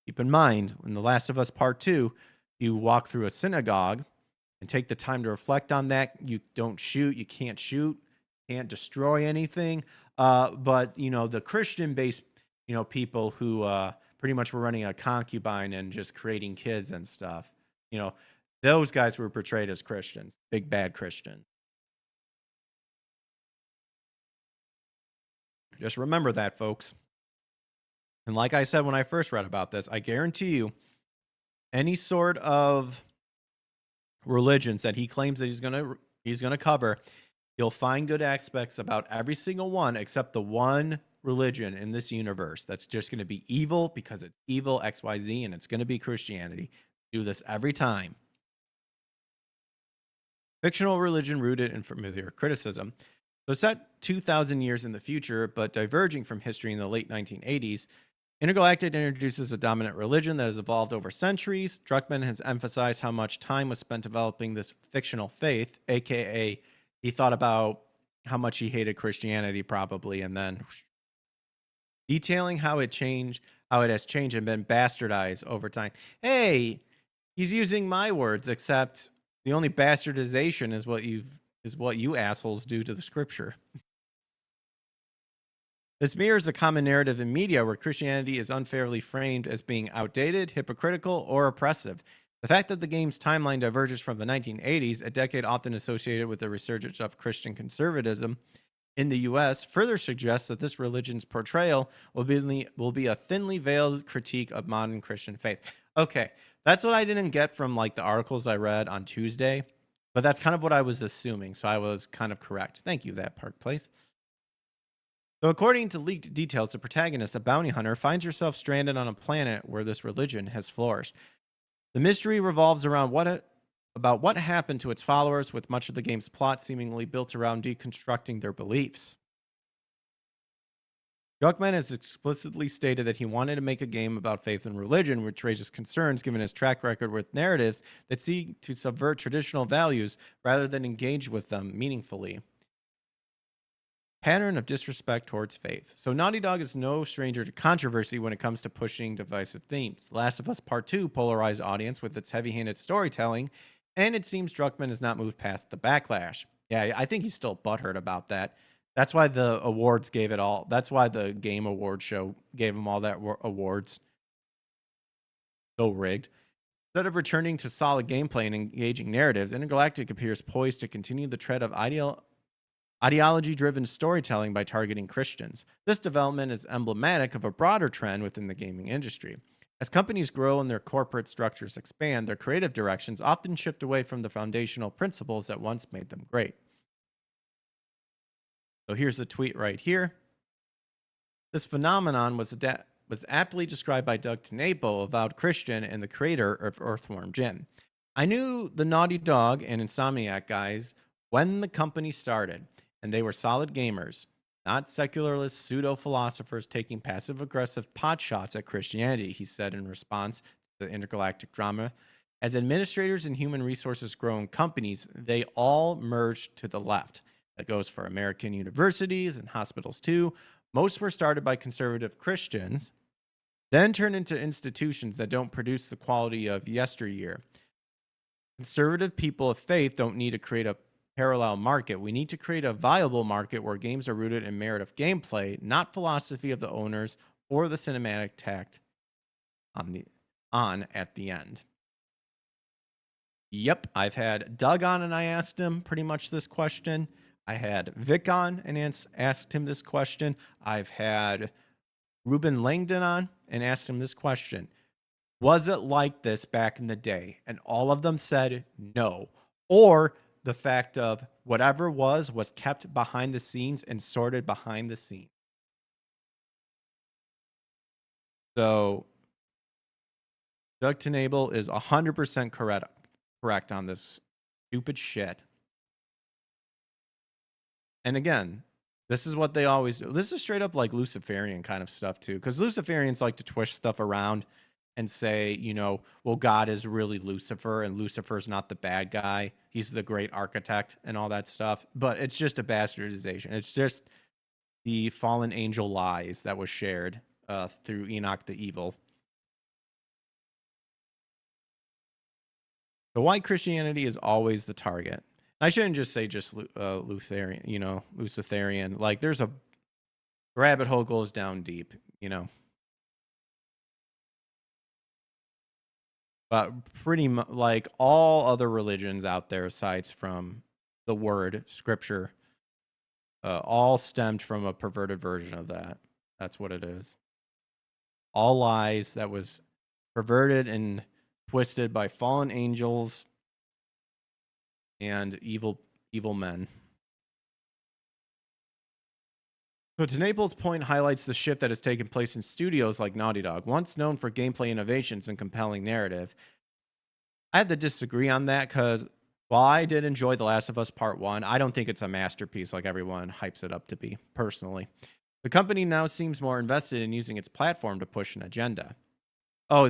Keep in mind, in The Last of Us Part 2, you walk through a synagogue and take the time to reflect on that. You don't shoot, you can't destroy anything. But, the Christian-based, people who pretty much were running a concubine and just creating kids and stuff, those guys were portrayed as Christians, big bad Christians. Just remember that, folks. And like I said when I first read about this, I guarantee you, any sort of religions that he claims that he's gonna cover, you'll find good aspects about every single one except the one religion in this universe that's just going to be evil because it's evil XYZ, and it's going to be Christianity. Do this every time. Fictional religion rooted in familiar criticism. So set 2,000 years in the future, but diverging from history in the late 1980s, Intergalactic introduces a dominant religion that has evolved over centuries. Druckmann has emphasized how much time was spent developing this fictional faith, aka he thought about how much he hated Christianity probably, and then detailing how it has changed and been bastardized over time. Hey, he's using my words, except the only bastardization is what you've is what you assholes do to the scripture. This mirrors a common narrative in media where Christianity is unfairly framed as being outdated, hypocritical, or oppressive. The fact that the game's timeline diverges from the 1980s, a decade often associated with the resurgence of Christian conservatism in the US, further suggests that this religion's portrayal will be a thinly veiled critique of modern Christian faith. Okay, that's what I didn't get from like the articles I read on Tuesday, but that's kind of what I was assuming, so I was kind of correct. Thank you, That Park Place. So, according to leaked details, the protagonist, a bounty hunter, finds herself stranded on a planet where this religion has flourished. The mystery revolves around about what happened to its followers, with much of the game's plot seemingly built around deconstructing their beliefs. Druckmann has explicitly stated that he wanted to make a game about faith and religion, which raises concerns given his track record with narratives that seek to subvert traditional values rather than engage with them meaningfully. Pattern of disrespect towards faith. So Naughty Dog is no stranger to controversy when it comes to pushing divisive themes. Last of Us Part 2 polarized audience with its heavy-handed storytelling, and it seems Druckmann has not moved past the backlash. Yeah, I think he's still butthurt about that. That's why the awards gave it all. That's why the Game Award show gave him all that awards. So rigged. Instead of returning to solid gameplay and engaging narratives, Intergalactic appears poised to continue the trend of ideology-driven storytelling by targeting Christians. This development is emblematic of a broader trend within the gaming industry. As companies grow and their corporate structures expand, their creative directions often shift away from the foundational principles that once made them great. So here's the tweet right here. This phenomenon was aptly described by Doug TenNapel, avowed Christian and the creator of Earthworm Jim. I knew the Naughty Dog and Insomniac guys when the company started, and they were solid gamers, not secularist pseudo-philosophers taking passive-aggressive potshots at Christianity, he said in response to the intergalactic drama. As administrators and human resources grow in companies, they all merged to the left. That goes for American universities and hospitals too. Most were started by conservative Christians, then turned into institutions that don't produce the quality of yesteryear. Conservative people of faith don't need to create a parallel market. We need to create a viable market where games are rooted in merit of gameplay, not philosophy of the owners or the cinematic tact on at the end. Yep, I've had Doug on and I asked him pretty much this question. I had Vic on and asked him this question. I've had Ruben Langdon on and asked him this question. Was it like this back in the day? And all of them said no. Or the fact of whatever was kept behind the scenes and sorted behind the scenes. So Doug TenNapel is 100% correct on this stupid shit. And again, this is what they always do. This is straight up like Luciferian kind of stuff too, because Luciferians like to twist stuff around and say, you know, well, God is really Lucifer and Lucifer's not the bad guy. He's the great architect and all that stuff. But it's just a bastardization. It's just the fallen angel lies that was shared through Enoch the Evil. So why Christianity is always the target. I shouldn't just say just Lutheran, you know, Luciferian. Like there's a rabbit hole goes down deep, you know. But pretty much like all other religions out there, aside from the word scripture, all stemmed from a perverted version of that. That's what it is. All lies that was perverted and twisted by fallen angels and evil men. So TenNapel's point highlights the shift that has taken place in studios like Naughty Dog, once known for gameplay innovations and compelling narrative. I had to disagree on that because while I did enjoy The Last of Us Part 1, I don't think it's a masterpiece like everyone hypes it up to be, personally. The company now seems more invested in using its platform to push an agenda. Oh,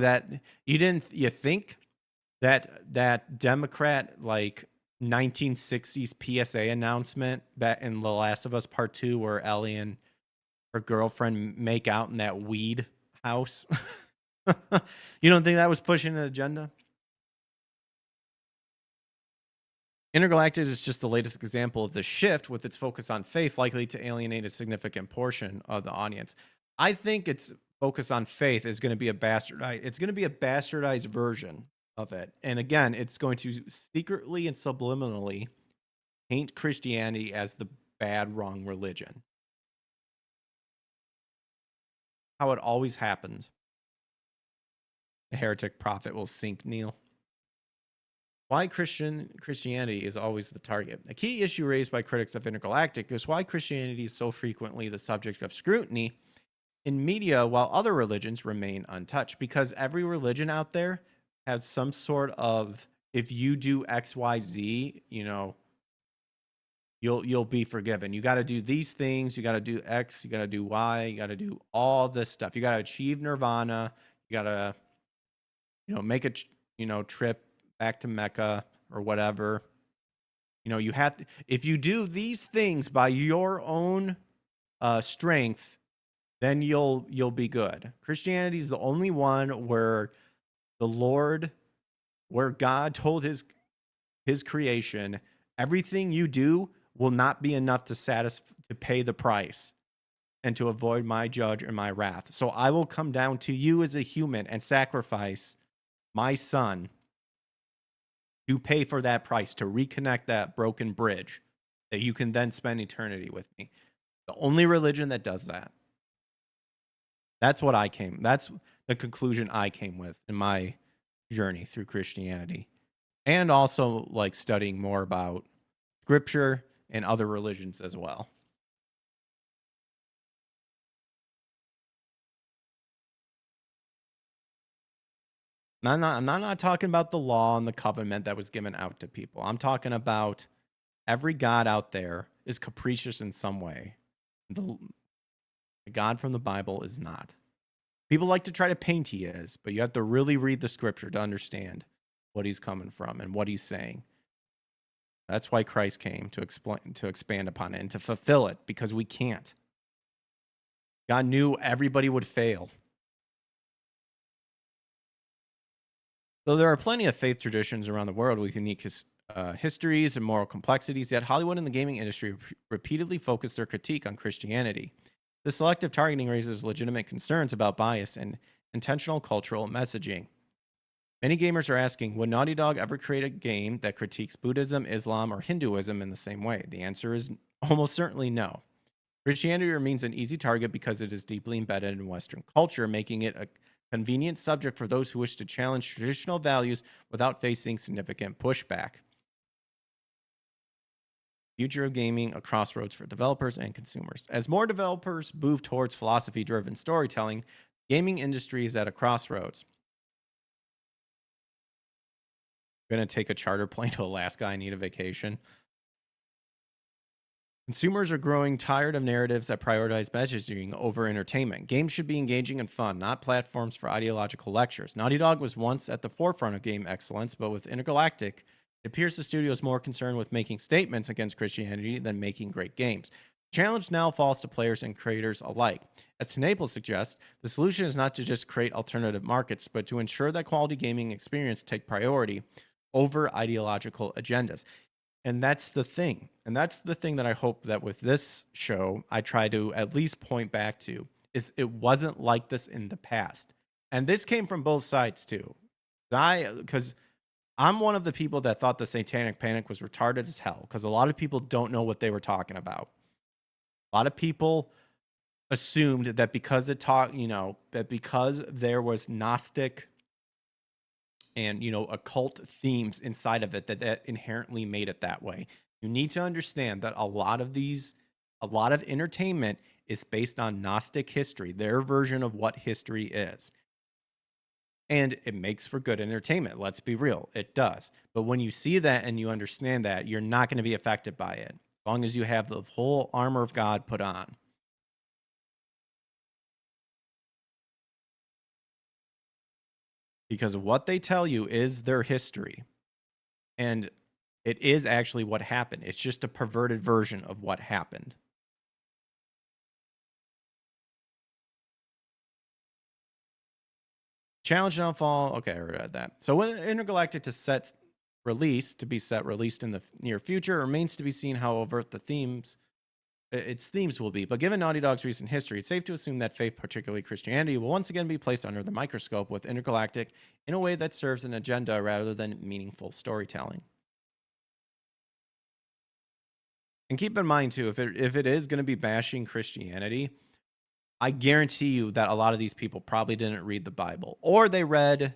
you think that Democrat, like, 1960s PSA announcement back in The Last of Us Part 2 where Ellie and her girlfriend make out in that weed house? You don't think that was pushing an agenda? Intergalactic is just the latest example of the shift with its focus on faith, likely to alienate a significant portion of the audience. I think its focus on faith is going to be a bastardized. It's going to be a bastardized version of it, and again, it's going to secretly and subliminally paint Christianity as the bad, wrong religion. How it always happens. The heretic prophet will sink Neil. Why Christianity is always the target. A key issue raised by critics of Intergalactic is why Christianity is so frequently the subject of scrutiny in media while other religions remain untouched. Because every religion out there has some sort of, if you do XYZ, you'll be forgiven. You got to do these things, you got to do X, you got to do Y, you got to do all this stuff. You got to achieve nirvana, you got to make a trip back to Mecca or whatever. You have to, if you do these things by your own strength, then you'll be good. Christianity is the only one where God told his creation, everything you do will not be enough to pay the price and to avoid my judge and my wrath. So I will come down to you as a human and sacrifice my son to pay for that price, to reconnect that broken bridge that you can then spend eternity with me. The only religion that does that. That's the conclusion I came with in my journey through Christianity. And also like studying more about scripture and other religions as well. I'm not talking about the law and the covenant that was given out to people. I'm talking about every God out there is capricious in some way. The God from the Bible is not. People like to try to paint he is, but you have to really read the scripture to understand what he's coming from and what he's saying. That's why Christ came, to expand upon it and to fulfill it, because we can't. God knew everybody would fail. Though there are plenty of faith traditions around the world with unique histories and moral complexities, yet Hollywood and the gaming industry repeatedly focus their critique on Christianity. The selective targeting raises legitimate concerns about bias and intentional cultural messaging. Many gamers are asking, would Naughty Dog ever create a game that critiques Buddhism, Islam, or Hinduism in the same way? The answer is almost certainly no. Christianity remains an easy target because it is deeply embedded in Western culture, making it a convenient subject for those who wish to challenge traditional values without facing significant pushback. Future of gaming, a crossroads for developers and consumers. As more developers move towards philosophy-driven storytelling, the gaming industry is at a crossroads. I'm going to take a charter plane to Alaska. I need a vacation. Consumers are growing tired of narratives that prioritize messaging over entertainment. Games should be engaging and fun, not platforms for ideological lectures. Naughty Dog was once at the forefront of game excellence, but with Intergalactic, it appears the studio is more concerned with making statements against Christianity than making great games. The challenge now falls to players and creators alike. As TenNapel suggests, the solution is not to just create alternative markets, but to ensure that quality gaming experience take priority over ideological agendas. And that's the thing. And that's the thing that I hope that with this show, I try to at least point back to, is it wasn't like this in the past. And this came from both sides too. Because I'm one of the people that thought the Satanic Panic was retarded as hell, because a lot of people don't know what they were talking about. A lot of people assumed that because that because there was Gnostic and occult themes inside of it, that inherently made it that way. You need to understand that a lot of entertainment is based on Gnostic history, their version of what history is. And it makes for good entertainment. Let's be real. It does. But when you see that and you understand that, you're not going to be affected by it, as long as you have the whole armor of God put on. Because what they tell you is their history. And it is actually what happened. It's just a perverted version of what happened. Challenge downfall. Okay, I read that. So when Intergalactic to set released in the near future. It remains to be seen how overt its themes will be. But given Naughty Dog's recent history, it's safe to assume that faith, particularly Christianity, will once again be placed under the microscope with Intergalactic in a way that serves an agenda rather than meaningful storytelling. And keep in mind, too, if it is going to be bashing Christianity, I guarantee you that a lot of these people probably didn't read the Bible, or they read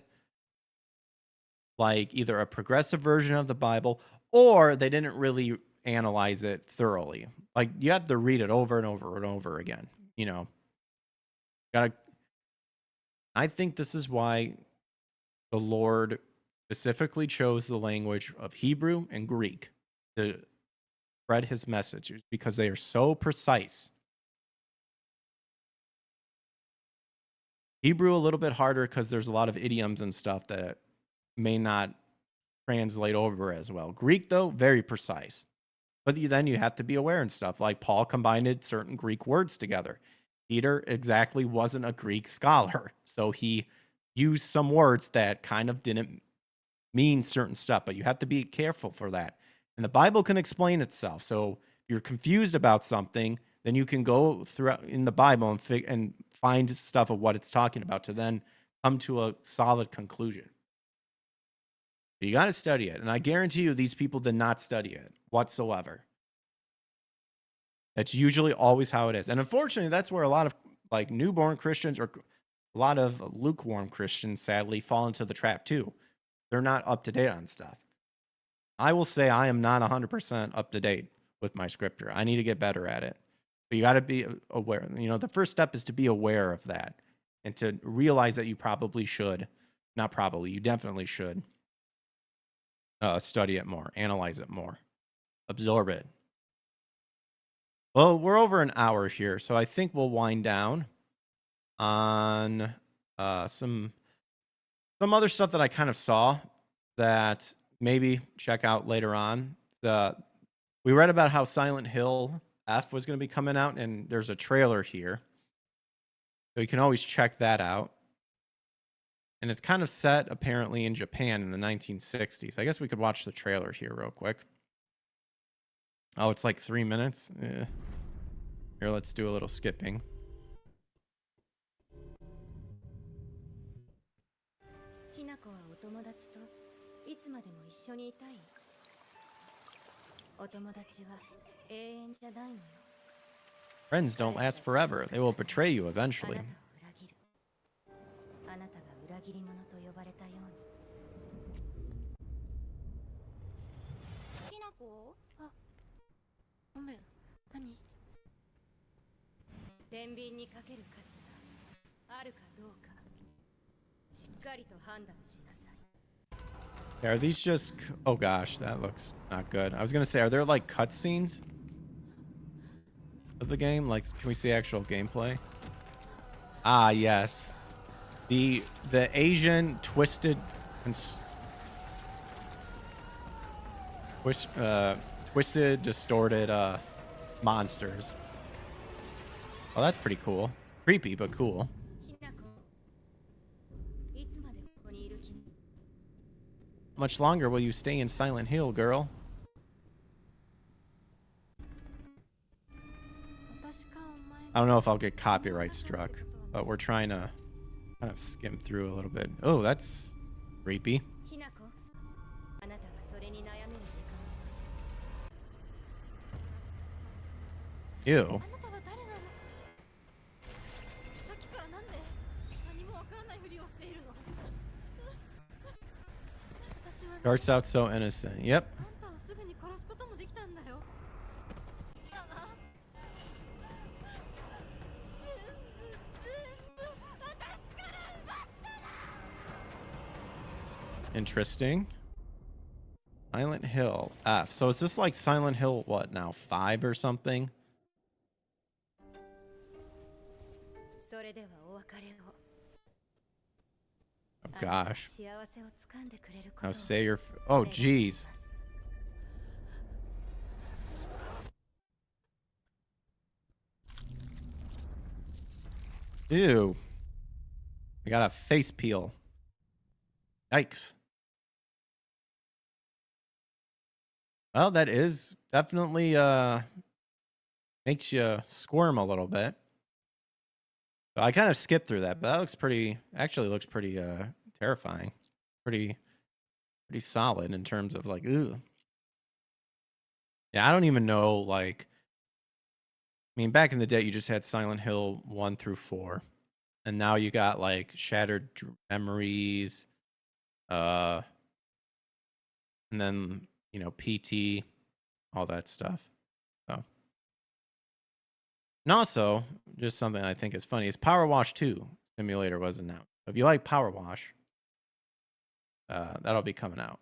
like either a progressive version of the Bible, or they didn't really analyze it thoroughly. Like, you have to read it over and over and over again. You know, I think this is why the Lord specifically chose the language of Hebrew and Greek to spread his message, because they are so precise. Hebrew a little bit harder because there's a lot of idioms and stuff that may not translate over as well. Greek, though, very precise. But then you have to be aware and stuff. Like, Paul combined certain Greek words together. Peter exactly wasn't a Greek scholar, so he used some words that kind of didn't mean certain stuff. But you have to be careful for that. And the Bible can explain itself. So if you're confused about something, then you can go throughout in the Bible and find stuff of what it's talking about to then come to a solid conclusion. You got to study it. And I guarantee you these people did not study it whatsoever. That's usually always how it is. And unfortunately, that's where a lot of like newborn Christians or a lot of lukewarm Christians sadly fall into the trap too. They're not up to date on stuff. I will say I am not 100% up to date with my scripture. I need to get better at it. But you got to be aware. You know, the first step is to be aware of that and to realize that you probably should, not probably, you definitely should study it more, analyze it more, absorb it. Well, we're over an hour here, so I think we'll wind down on some other stuff that I kind of saw that maybe check out later on. We read about how Silent Hill F was going to be coming out, and there's a trailer here. So you can always check that out. And it's kind of set, apparently, in Japan in the 1960s. I guess we could watch the trailer here real quick. Oh, it's like 3 minutes? Here, let's do a little skipping. Friends don't last forever. They will betray you eventually. Are these just... Oh gosh, that looks not good. I was going to say, are there like cutscenes of the game? Like, can we see actual gameplay? Ah, yes. The Asian twisted... twisted, distorted monsters. Oh, that's pretty cool. Creepy, but cool. How much longer will you stay in Silent Hill, girl? I don't know if I'll get copyright struck, but we're trying to kind of skim through a little bit. Oh, that's creepy. Ew. Starts out so innocent. Yep. Interesting. Silent Hill F. So is this like Silent Hill, what now, 5 or something? Oh gosh. Now say your... Oh geez. Ew. I got a face peel. Yikes. Well, that is definitely makes you squirm a little bit. So I kind of skipped through that, but that looks pretty. Actually, looks pretty terrifying. Pretty solid in terms of like, ooh. Yeah, I don't even know. Like, I mean, back in the day, you just had Silent Hill 1 through 4, and now you got like Shattered Memories, uh, and then PT, all that stuff. So, and also, just something I think is funny is Power Wash 2 simulator was announced. So if you like Power Wash, that'll be coming out.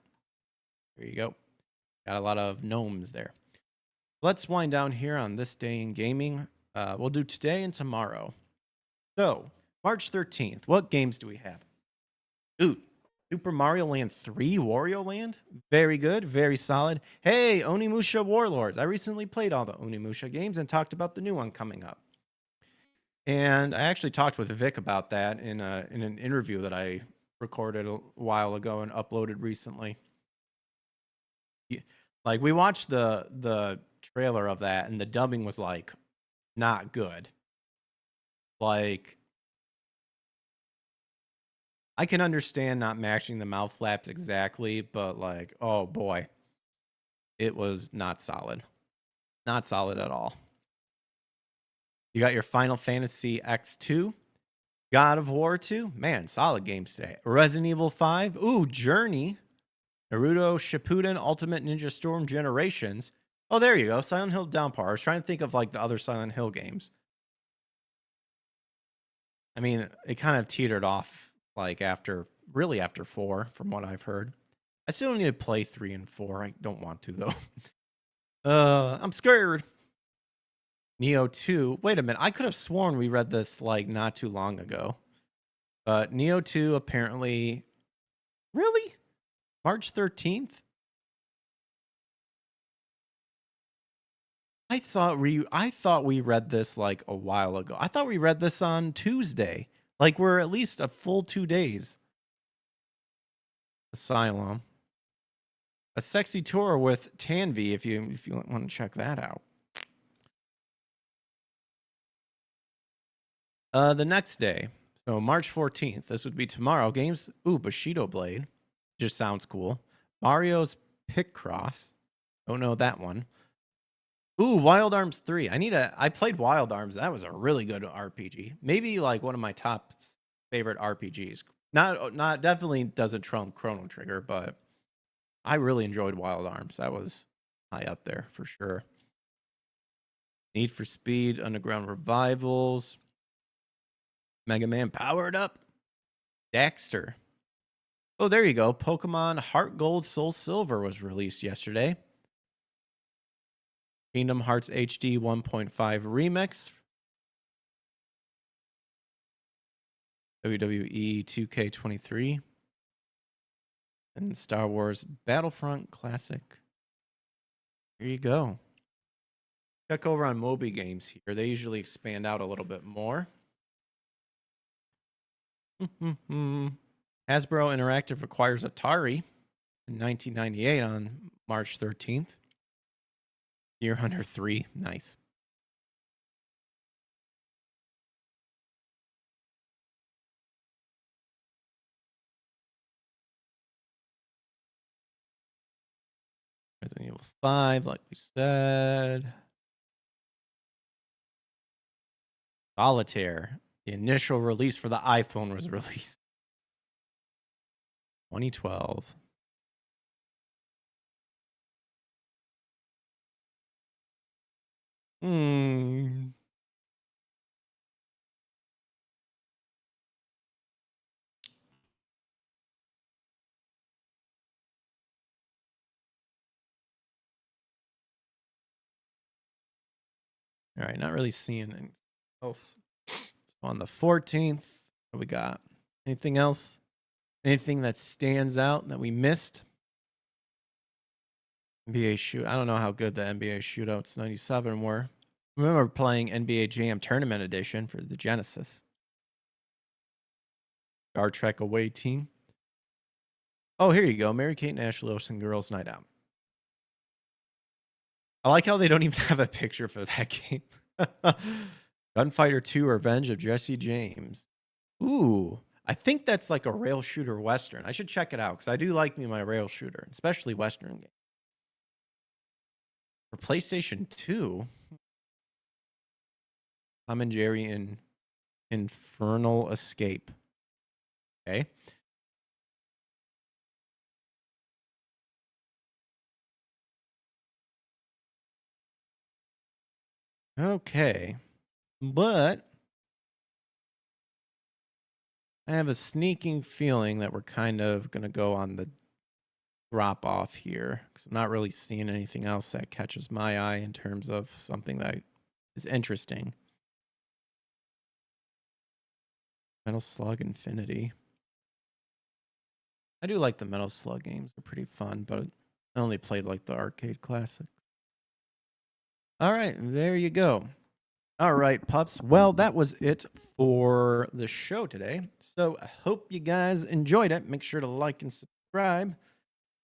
There you go. Got a lot of gnomes there. Let's wind down here on this day in gaming. We'll do today and tomorrow. So, March 13th, what games do we have? Ooh, Super Mario Land 3 Wario Land. Very good, very solid. Hey, Onimusha Warlords. I recently played all the Onimusha games and talked about the new one coming up. And I actually talked with Vic about that in an interview that I recorded a while ago and uploaded recently. Like, we watched the trailer of that, and the dubbing was like not good. Like, I can understand not matching the mouth flaps exactly, but like, oh boy, it was not solid. Not solid at all. You got your Final Fantasy X2, God of War 2. Man, solid games today. Resident Evil 5. Ooh, Journey. Naruto Shippuden Ultimate Ninja Storm Generations. Oh, there you go. Silent Hill Downpour. I was trying to think of like the other Silent Hill games. I mean, it kind of teetered off like after 4, from what I've heard. I still need to play 3 and 4. I don't want to though. I'm scared. Neo 2. Wait a minute. I could have sworn we read this like not too long ago. But Neo 2 apparently. Really? March 13th? I thought we read this like a while ago. I thought we read this on Tuesday. Like we're at least a full 2 days. Asylum. A sexy tour with Tanvi if you want to check that out. The next day, so March 14th, this would be tomorrow. Games, Bushido Blade. Just sounds cool. Mario's Picross. Don't know that one. Ooh, Wild Arms 3. I played Wild Arms. That was a really good RPG. Maybe like one of my top favorite RPGs. Not definitely doesn't trump Chrono Trigger, but I really enjoyed Wild Arms. That was high up there for sure. Need for Speed, Underground Revivals. Mega Man Powered Up. Daxter. Oh, there you go. Pokemon Heart Gold Soul Silver was released yesterday. Kingdom Hearts HD 1.5 Remix. WWE 2K23. And Star Wars Battlefront Classic. Here you go. Check over on Moby Games here. They usually expand out a little bit more. Hasbro Interactive acquires Atari in 1998 on March 13th. Deer Hunter 3. Nice. Resident Evil 5, like we said. Solitaire. The initial release for the iPhone was released 2012. All right, not really seeing anything else. So on the 14th, what we got? Anything else? Anything that stands out that we missed? NBA shoot. I don't know how good the NBA shootouts 97 were. I remember playing NBA Jam Tournament Edition for the Genesis. Star Trek Away Team. Oh, here you go. Mary Kate and Ashley Olsen Girls Night Out. I like how they don't even have a picture for that game. Gunfighter 2 Revenge of Jesse James. Ooh, I think that's like a rail shooter Western. I should check it out because I do like me my rail shooter, especially Western games. For PlayStation 2, Tom and Jerry in Infernal Escape. Okay. Okay. But I have a sneaking feeling that we're kind of going to go on the drop off here because I'm not really seeing anything else that catches my eye in terms of something that is interesting. Metal Slug Infinity. I do like the Metal Slug games. They're pretty fun, but I only played like the arcade classics. All right, there you go. All right, pups. Well, that was it for the show today. So I hope you guys enjoyed it. Make sure to like and subscribe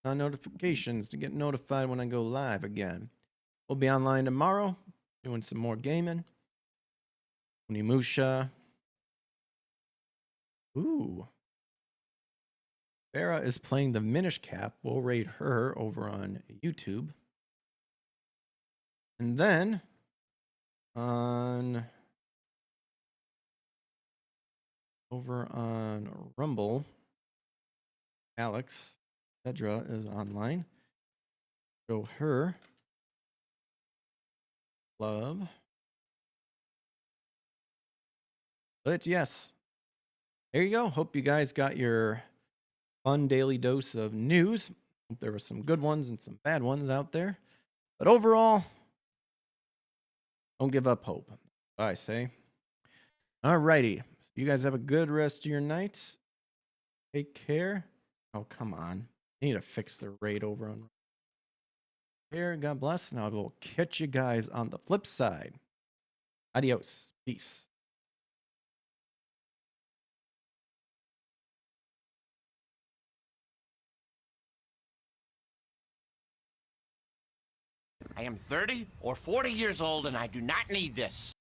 on notifications to get notified when I go live again. We'll be online tomorrow doing some more gaming. Onimusha. Ooh. Farah is playing the Minish Cap. We'll raid her over on YouTube. And then over on Rumble, Alex Pedra is online. Show her love. But yes, there you go. Hope you guys got your fun daily dose of news. Hope there were some good ones and some bad ones out there. But overall, don't give up hope, I say. Alrighty. So you guys have a good rest of your night. Take care. Oh, come on. I need to fix the raid over on here. God bless. And I will catch you guys on the flip side. Adios. Peace. I am 30 or 40 years old and I do not need this.